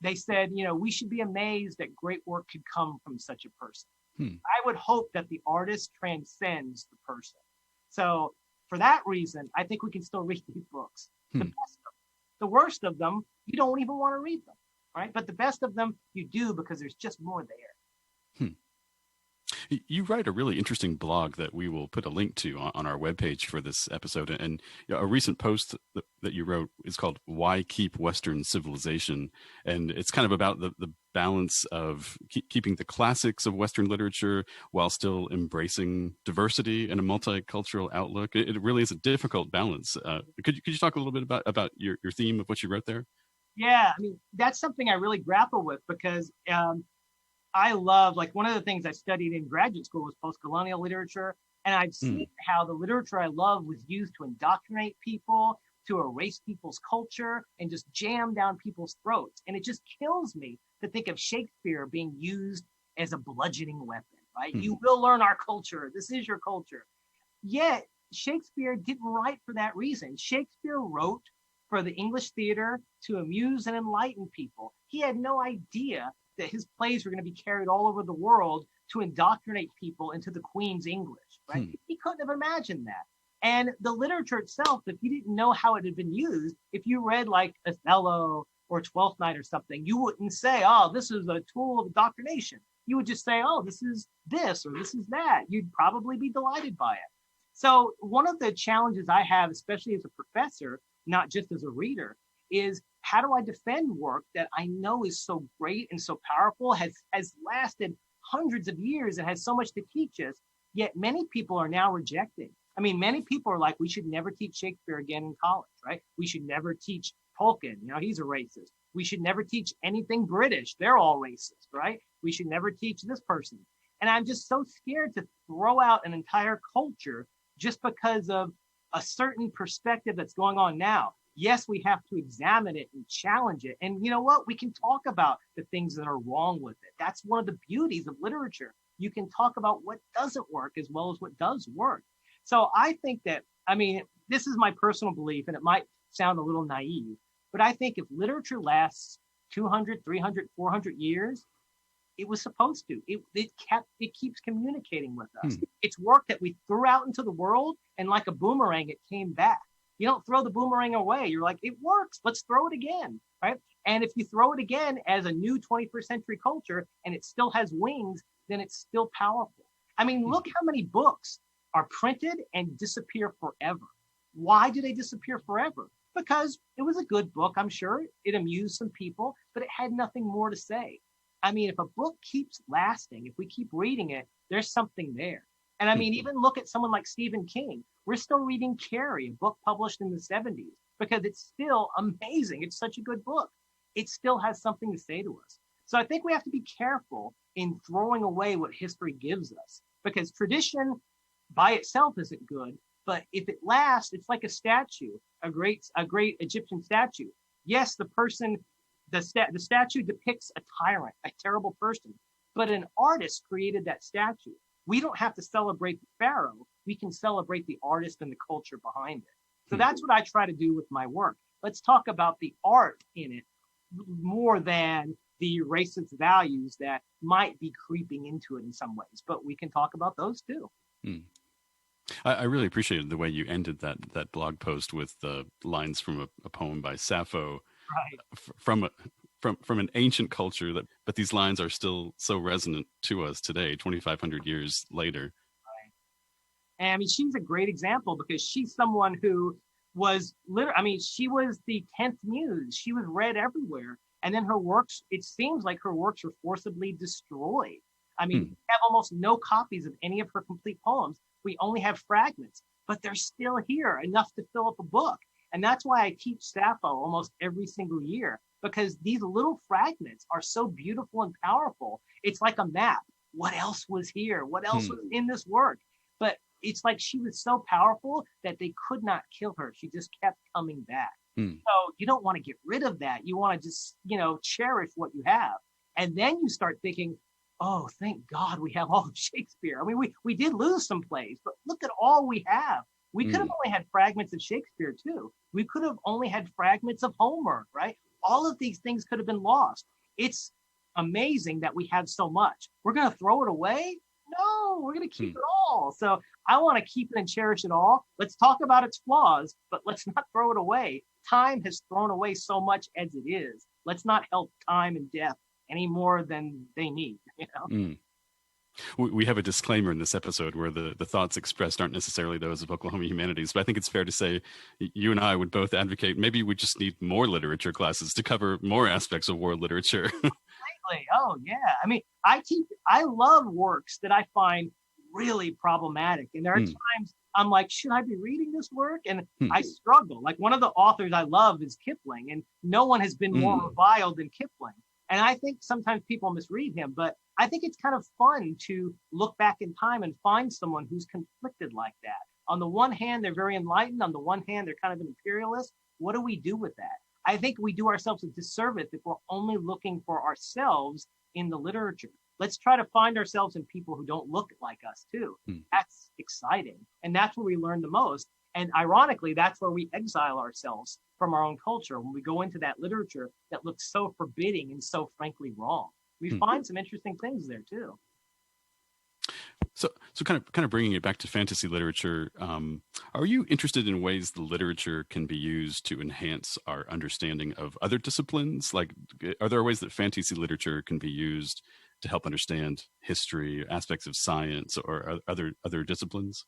They said, we should be amazed that great work could come from such a person. I would hope that the artist transcends the person. So for that reason, I think we can still read these books. The worst of them, you don't even want to read them, right? But the best of them, you do, because there's just more there. You write a really interesting blog that we will put a link to on our webpage for this episode. And a recent post that you wrote is called "Why Keep Western Civilization?" And it's kind of about the balance of keeping the classics of Western literature while still embracing diversity and a multicultural outlook. It really is a difficult balance. Could you talk a little bit about your theme of what you wrote there? Yeah, I mean, that's something I really grapple with because I love, like, one of the things I studied in graduate school was post-colonial literature. And I've seen how the literature I love was used to indoctrinate people, to erase people's culture, and just jam down people's throats. And it just kills me to think of Shakespeare being used as a bludgeoning weapon, right? You will learn our culture. This is your culture. Yet Shakespeare didn't write for that reason. Shakespeare wrote for the English theater to amuse and enlighten people. He had no idea that his plays were going to be carried all over the world to indoctrinate people into the Queen's English, right? He couldn't have imagined that. And the literature itself, if you didn't know how it had been used, if you read like Othello or Twelfth Night or something, you wouldn't say, oh, this is a tool of indoctrination. You would just say, oh, this is this or this is that. You'd probably be delighted by it. So one of the challenges I have, especially as a professor, not just as a reader, is how do I defend work that I know is so great and so powerful, has lasted hundreds of years and has so much to teach us, yet many people are now rejecting. I mean, many people are like, we should never teach Shakespeare again in college, right? We should never teach Tolkien, he's a racist. We should never teach anything British. They're all racist, right? We should never teach this person. And I'm just so scared to throw out an entire culture just because of a certain perspective that's going on now. Yes, we have to examine it and challenge it. And you know what? We can talk about the things that are wrong with it. That's one of the beauties of literature. You can talk about what doesn't work as well as what does work. So I think that, I mean, this is my personal belief, and it might sound a little naive, but I think if literature lasts 200, 300, 400 years, it was supposed to. It keeps communicating with us. It's work that we threw out into the world, and like a boomerang, it came back. You don't throw the boomerang away. You're like, it works. Let's throw it again, right? And if you throw it again as a new 21st century culture and it still has wings, then it's still powerful. I mean, look how many books are printed and disappear forever. Why do they disappear forever? Because it was a good book, I'm sure. It amused some people, but it had nothing more to say. I mean, if a book keeps lasting, if we keep reading it, there's something there. And I mean, even look at someone like Stephen King. We're still reading Carrie, a book published in the 70s, because it's still amazing. It's such a good book. It still has something to say to us. So I think we have to be careful in throwing away what history gives us, because tradition by itself isn't good. But if it lasts, it's like a statue, a great Egyptian statue. Yes, the statue depicts a tyrant, a terrible person, but an artist created that statue. We don't have to celebrate the pharaoh. We can celebrate the artist and the culture behind it. So that's what I try to do with my work. Let's talk about the art in it more than the racist values that might be creeping into it in some ways. But we can talk about those too. I really appreciated the way you ended that blog post with the lines from a poem by Sappho, right, from an ancient culture, but these lines are still so resonant to us today, 2,500 years later. Right. And I mean, she's a great example because she's someone who was she was the 10th muse. She was read everywhere. And then her works, it seems like her works were forcibly destroyed. I mean, we have almost no copies of any of her complete poems. We only have fragments, but they're still here, enough to fill up a book. And that's why I teach Sappho almost every single year, because these little fragments are so beautiful and powerful. It's like a map. What else was here? What else was in this work? But it's like she was so powerful that they could not kill her. She just kept coming back. So you don't want to get rid of that. You want to just, cherish what you have. And then you start thinking, oh, thank God we have all of Shakespeare. I mean, we did lose some plays, but look at all we have. We could have only had fragments of Shakespeare too. We could have only had fragments of Homer, right? All of these things could have been lost. It's amazing that we have so much. We're going to throw it away? No, we're going to keep it all. So I want to keep it and cherish it all. Let's talk about its flaws, but let's not throw it away. Time has thrown away so much as it is. Let's not help time and death any more than they need, We have a disclaimer in this episode where the thoughts expressed aren't necessarily those of Oklahoma Humanities, but I think it's fair to say you and I would both advocate maybe we just need more literature classes to cover more aspects of world literature. Completely. Oh yeah. I mean, I love works that I find really problematic. And there are times I'm like, should I be reading this work? And I struggle. Like one of the authors I love is Kipling, and no one has been more reviled than Kipling. And I think sometimes people misread him, but I think it's kind of fun to look back in time and find someone who's conflicted like that. On the one hand, they're very enlightened. On the one hand, they're kind of an imperialist. What do we do with that? I think we do ourselves a disservice if we're only looking for ourselves in the literature. Let's try to find ourselves in people who don't look like us too. That's exciting. And that's where we learn the most. And ironically, that's where we exile ourselves from our own culture. When we go into that literature that looks so forbidding and so frankly wrong, we find some interesting things there too. So kind of bringing it back to fantasy literature, are you interested in ways the literature can be used to enhance our understanding of other disciplines? Like, are there ways that fantasy literature can be used to help understand history, aspects of science, or other disciplines?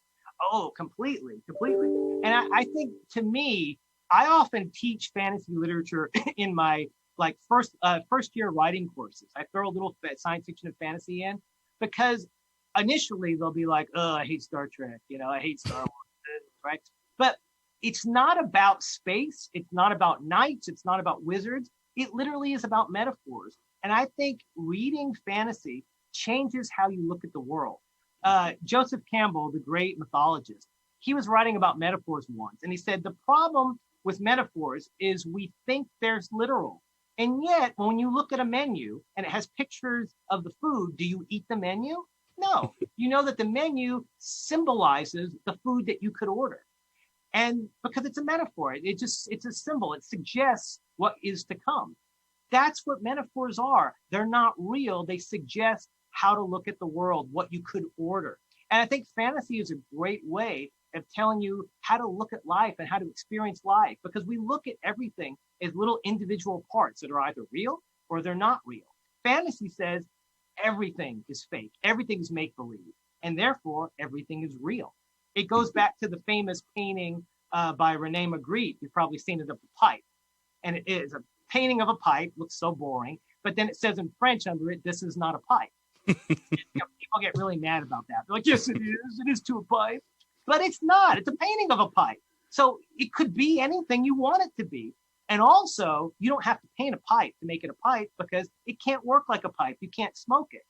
Oh, completely. And I think, to me, I often teach fantasy literature in my first year writing courses. I throw a little science fiction and fantasy in because initially they'll be like, oh, I hate Star Trek, I hate Star Wars, right? But it's not about space. It's not about knights. It's not about wizards. It literally is about metaphors. And I think reading fantasy changes how you look at the world. Joseph Campbell, the great mythologist, he was writing about metaphors once. And he said, the problem with metaphors is we think there's literal. And yet, when you look at a menu and it has pictures of the food, do you eat the menu? No. You know that the menu symbolizes the food that you could order. And because it's a metaphor, it's a symbol. It suggests what is to come. That's what metaphors are. They're not real. They suggest how to look at the world, what you could order. And I think fantasy is a great way of telling you how to look at life and how to experience life, because we look at everything as little individual parts that are either real or they're not real. Fantasy says everything is fake, everything is make-believe, and therefore everything is real. It goes back to the famous painting by Rene Magritte. You've probably seen it of a pipe. And it is a painting of a pipe, looks so boring, but then it says in French under it, this is not a pipe. People get really mad about that. They're like, yes, it is to a pipe. But it's not. It's a painting of a pipe. So it could be anything you want it to be. And also, you don't have to paint a pipe to make it a pipe because it can't work like a pipe. You can't smoke it.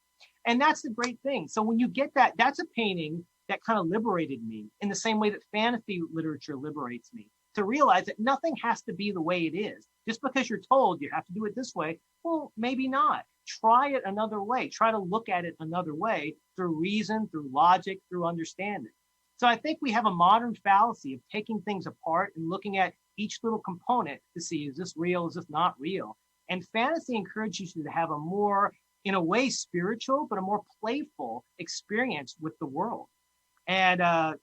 And that's the great thing. So when you get that, that's a painting that kind of liberated me in the same way that fantasy literature liberates me, to realize that nothing has to be the way it is. Just because you're told you have to do it this way, well, maybe not. Try it another way. Try to look at it another way through reason, through logic, through understanding. So I think we have a modern fallacy of taking things apart and looking at each little component to see, is this real? Is this not real? And fantasy encourages you to have a more, in a way, spiritual, but a more playful experience with the world. And I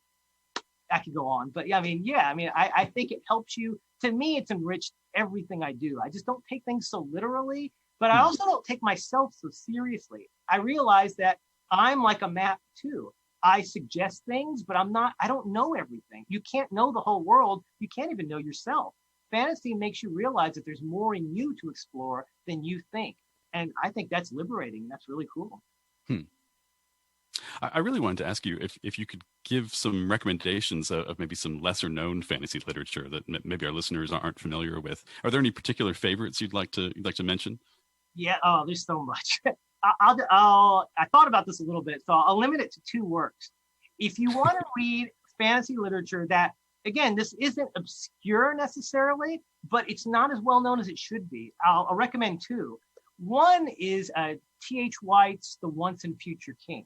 could go on, but I think it helps you. To me, it's enriched everything I do. I just don't take things so literally, but I also don't take myself so seriously. I realize that I'm like a map too. I suggest things, but I don't know everything. You can't know the whole world. You can't even know yourself. Fantasy makes you realize that there's more in you to explore than you think. And I think that's liberating. That's really cool. I really wanted to ask you if you could give some recommendations of maybe some lesser known fantasy literature that maybe our listeners aren't familiar with. Are there any particular favorites you'd like to mention? Yeah. Oh, there's so much. I thought about this a little bit, so I'll limit it to 2 works. If you want to read fantasy literature that, again, this isn't obscure necessarily, but it's not as well known as it should be, I'll recommend 2. One is T.H. White's The Once and Future King.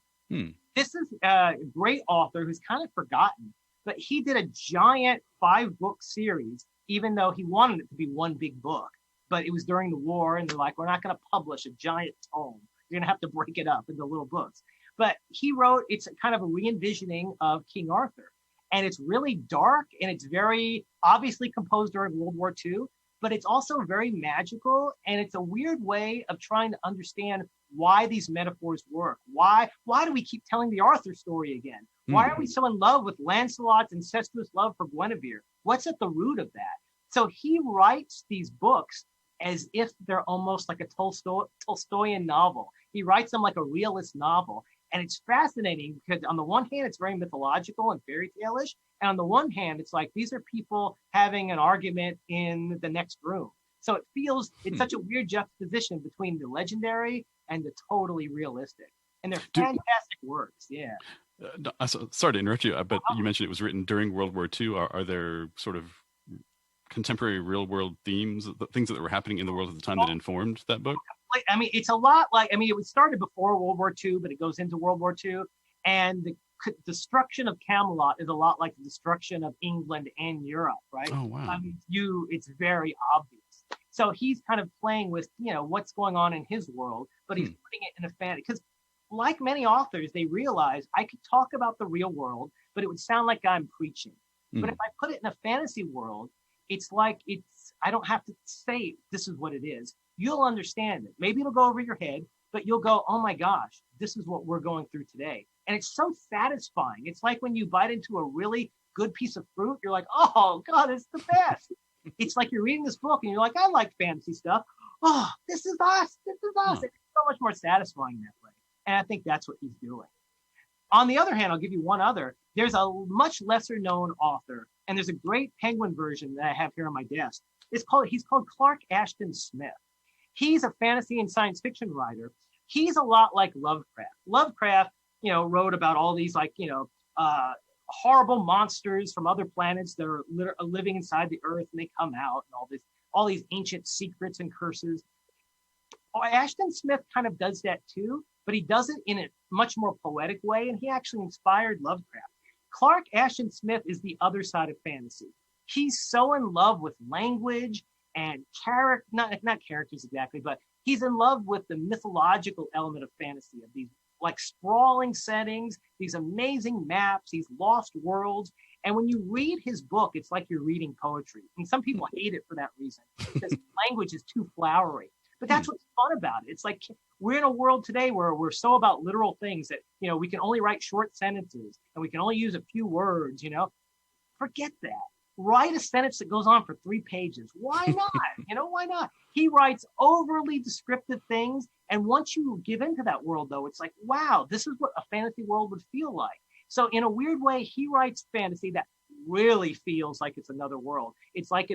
This is a great author who's kind of forgotten, but he did a giant 5-book series, even though he wanted it to be one big book. But it was during the war, and they're like, we're not going to publish a giant tome. You're going to have to break it up into little books. But he wrote, it's kind of a re-envisioning of King Arthur. And it's really dark, and it's very obviously composed during World War II, but it's also very magical. And it's a weird way of trying to understand why these metaphors work. Why do we keep telling the Arthur story again? Why are we so in love with Lancelot's incestuous love for Guinevere? What's at the root of that? So he writes these books as if they're almost like a Tolstoyan novel. He writes them like a realist novel. And it's fascinating because on the one hand, it's very mythological and fairy tale-ish. And on the one hand, it's like these are people having an argument in the next room. So it's such a weird juxtaposition between the legendary and the totally realistic. And they're fantastic works. Yeah. Sorry to interrupt you, but you mentioned it was written during World War II. Are there sort of contemporary real world themes, the things that were happening in the world at the time that informed that book? I mean, it's a lot like, I mean, it started before World War II, but it goes into World War II. And the destruction of Camelot is a lot like the destruction of England and Europe, right? Oh, wow. I mean, it's very obvious. So he's kind of playing with, what's going on in his world, but he's putting it in a fantasy. Because like many authors, they realize I could talk about the real world, but it would sound like I'm preaching. But if I put it in a fantasy world, it's like I don't have to say this is what it is. You'll understand it. Maybe it'll go over your head, but you'll go, oh my gosh, this is what we're going through today. And it's so satisfying. It's like when you bite into a really good piece of fruit, you're like, oh God, it's the best. It's like you're reading this book and you're like, I like fantasy stuff. Oh, this is us. This is us. It's so much more satisfying that way. And I think that's what he's doing. On the other hand, I'll give you one other. There's a much lesser known author, and there's a great Penguin version that I have here on my desk. He's called Clark Ashton Smith. He's a fantasy and science fiction writer. He's a lot like Lovecraft. Lovecraft, wrote about all these horrible monsters from other planets that are living inside the earth, and they come out, and all these ancient secrets and curses. Ashton Smith kind of does that too, but he does it in a much more poetic way, and he actually inspired Lovecraft. Clark Ashton Smith is the other side of fantasy. He's so in love with language and not characters exactly, but he's in love with the mythological element of fantasy, of these like sprawling settings, these amazing maps, these lost worlds. And when you read his book, it's like you're reading poetry. And some people hate it for that reason, because language is too flowery. But that's what's fun about it. It's like we're in a world today where we're so about literal things that, we can only write short sentences and we can only use a few words, Forget that. Write a sentence that goes on for 3 pages. Why not? Why not? He writes overly descriptive things. And once you give into that world, though, it's like, wow, this is what a fantasy world would feel like. So in a weird way, he writes fantasy that really feels like it's another world. It's like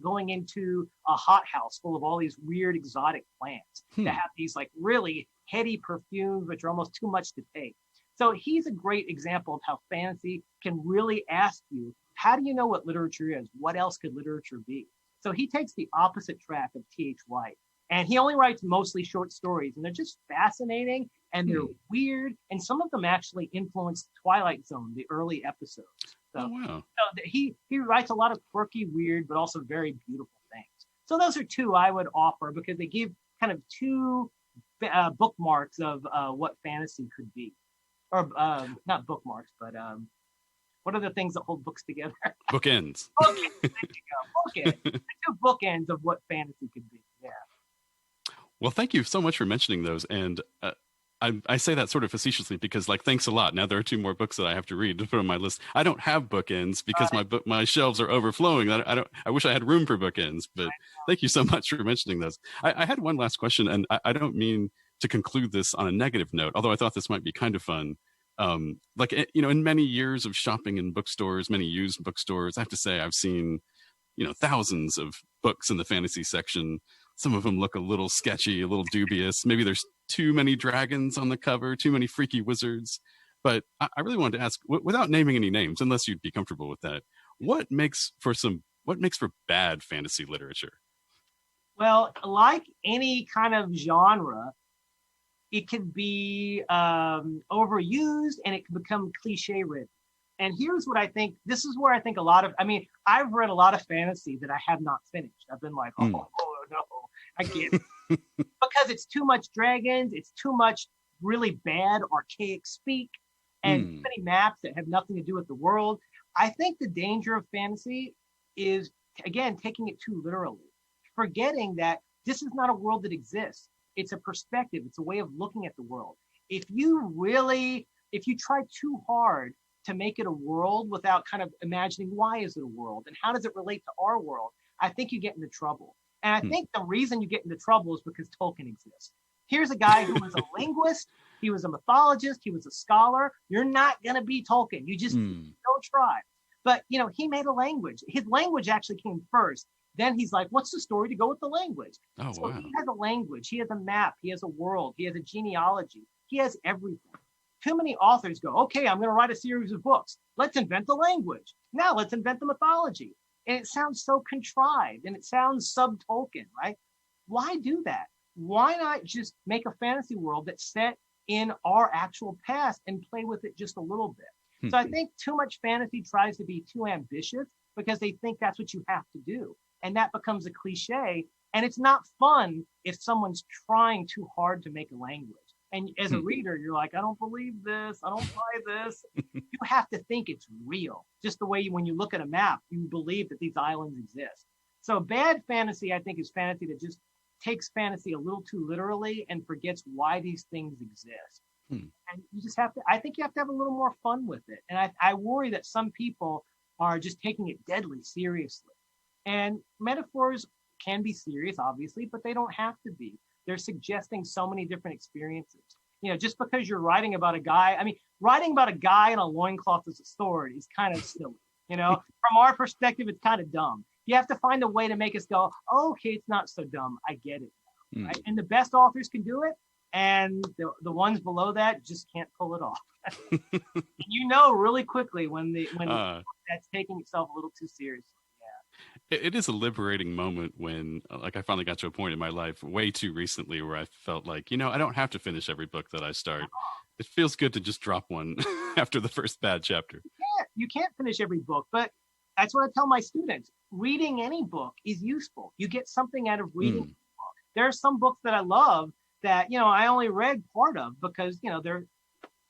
going into a hothouse full of all these weird exotic plants that have these like really heady perfumes, which are almost too much to take. So he's a great example of how fantasy can really ask you, how do you know what literature is? What else could literature be? So he takes the opposite track of T.H. White, and he only writes mostly short stories, and they're just fascinating and they're weird, and some of them actually influenced Twilight Zone, the early episodes. So, so he writes a lot of quirky, weird, but also very beautiful things. So those are two I would offer because they give kind of two bookmarks of what fantasy could be, or not bookmarks, but what are the things that hold books together? Bookends. Bookends. There you go. Bookends. The two bookends of what fantasy could be. Yeah. Well, thank you so much for mentioning those. And I say that sort of facetiously because, thanks a lot. Now there are 2 more books that I have to read to put on my list. I don't have bookends because my shelves are overflowing. I wish I had room for bookends, but thank you so much for mentioning those. I had one last question, and I don't mean to conclude this on a negative note, although I thought this might be kind of fun. In many years of shopping in bookstores, many used bookstores, I have to say I've seen, thousands of books in the fantasy section. Some of them look a little sketchy, a little dubious. Maybe there's too many dragons on the cover, too many freaky wizards. But I really wanted to ask, without naming any names, unless you'd be comfortable with that, what makes for bad fantasy literature? Well, like any kind of genre, it can be overused and it can become cliche ridden. And here's what I think. This is where I think I've read a lot of fantasy that I have not finished. I've been like, oh no, I can't. Because it's too much dragons. It's too much really bad archaic speak and too many maps that have nothing to do with the world. I think the danger of fantasy is, again, taking it too literally, forgetting that this is not a world that exists. It's a perspective. It's a way of looking at the world. If you try too hard to make it a world without kind of imagining why is it a world and how does it relate to our world, I think you get into trouble. And I think the reason you get into trouble is because Tolkien exists. Here's a guy who was a linguist. He was a mythologist. He was a scholar. You're not going to be Tolkien. You just don't try. But, he made a language. His language actually came first. Then he's like, what's the story to go with the language? Oh, so wow. He has a language. He has a map. He has a world. He has a genealogy. He has everything. Too many authors go, okay, I'm going to write a series of books. Let's invent the language. Now let's invent the mythology. And it sounds so contrived and it sounds sub-Tolkien, right? Why do that? Why not just make a fantasy world that's set in our actual past and play with it just a little bit? So I think too much fantasy tries to be too ambitious because they think that's what you have to do. And that becomes a cliche. And it's not fun if someone's trying too hard to make a language. And as a reader, you're like, I don't believe this. I don't buy this. You have to think it's real. Just the way when you look at a map, you believe that these islands exist. So bad fantasy, I think, is fantasy that just takes fantasy a little too literally and forgets why these things exist. And you just have to, I think you have to have a little more fun with it. And I worry that some people are just taking it deadly seriously. And metaphors can be serious, obviously, but they don't have to be. They're suggesting so many different experiences. Just because you're writing about a guy, writing about a guy in a loincloth as a sword is kind of silly. From our perspective, it's kind of dumb. You have to find a way to make us go, oh, okay, it's not so dumb. I get it now, right? And the best authors can do it. And the ones below that just can't pull it off. Really quickly when that's taking itself a little too seriously. It is a liberating moment when, I finally got to a point in my life way too recently where I felt like, I don't have to finish every book that I start. It feels good to just drop one after the first bad chapter. You can't finish every book, but that's what I tell my students. Reading any book is useful. You get something out of reading a book. There are some books that I love that, I only read part of because, they're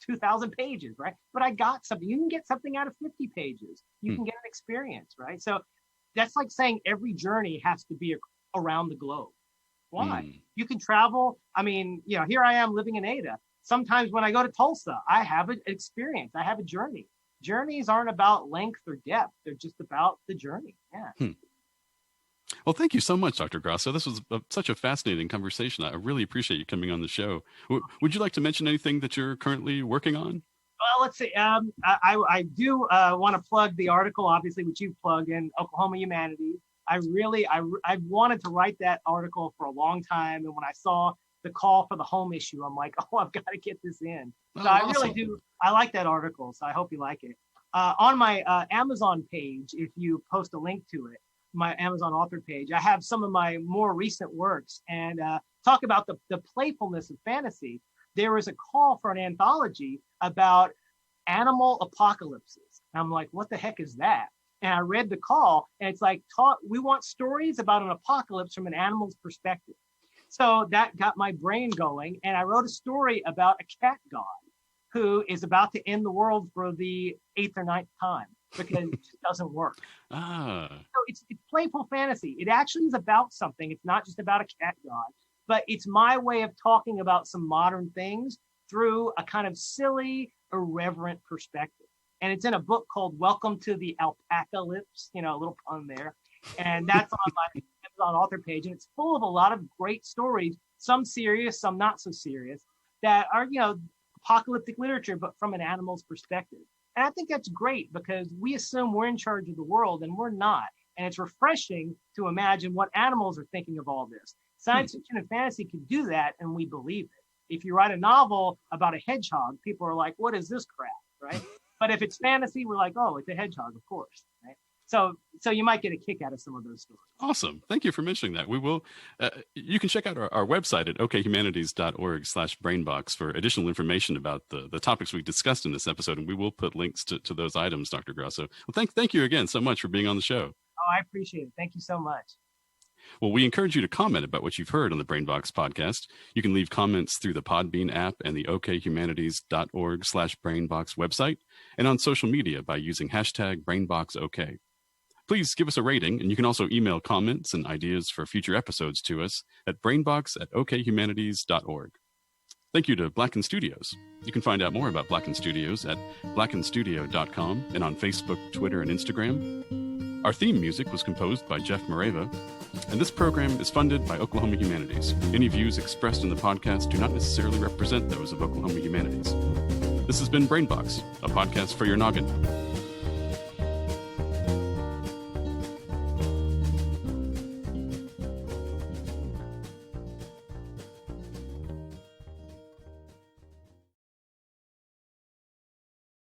2,000 pages, right? But I got something. You can get something out of 50 pages. You can get an experience, right? So that's like saying every journey has to be around the globe. Why? You can travel. Here I am living in Ada. Sometimes when I go to Tulsa, I have an experience. I have a journey. Journeys aren't about length or depth. They're just about the journey. Yeah. Well, thank you so much, Dr. Grasso. This was such a fascinating conversation. I really appreciate you coming on the show. Would you like to mention anything that you're currently working on? Well, let's see. I do want to plug the article, obviously, which you plugged in Oklahoma Humanities. I wanted to write that article for a long time. And when I saw the call for the home issue, I'm like, oh, I've got to get this in. So I really do. I like that article. So I hope you like it. On my Amazon page, if you post a link to it, my Amazon author page, I have some of my more recent works and talk about the playfulness of fantasy. There was a call for an anthology about animal apocalypses. And I'm like, what the heck is that? And I read the call and it's like, we want stories about an apocalypse from an animal's perspective. So that got my brain going. And I wrote a story about a cat god who is about to end the world for the 8th or 9th time because it just doesn't work. So it's playful fantasy. It actually is about something. It's not just about a cat god, but it's my way of talking about some modern things through a kind of silly, irreverent perspective. And it's in a book called Welcome to the Alpacalypse, a little pun there. And that's on my Amazon author page. And it's full of a lot of great stories, some serious, some not so serious, that are, apocalyptic literature, but from an animal's perspective. And I think that's great because we assume we're in charge of the world and we're not. And it's refreshing to imagine what animals are thinking of all this. Science fiction and fantasy can do that, and we believe it. If you write a novel about a hedgehog, people are like, what is this crap, right? But if it's fantasy, we're like, oh, it's a hedgehog, of course, right? So you might get a kick out of some of those stories. Awesome. Thank you for mentioning that. We will, you can check out our website at okhumanities.org/brainbox for additional information about the topics we discussed in this episode. And we will put links to those items, Dr. Grasso. Well, thank you again so much for being on the show. Oh, I appreciate it. Thank you so much. Well, we encourage you to comment about what you've heard on the Brainbox podcast. You can leave comments through the Podbean app and the okhumanities.org/brainbox website and on social media by using #BrainboxOK. Please give us a rating, and you can also email comments and ideas for future episodes to us at brainbox@okhumanities.org. Thank you to Blacken Studios. You can find out more about Blacken Studios at blackenstudio.com and on Facebook, Twitter, and Instagram. Our theme music was composed by Jeff Moreva, and this program is funded by Oklahoma Humanities. Any views expressed in the podcast do not necessarily represent those of Oklahoma Humanities. This has been Brainbox, a podcast for your noggin.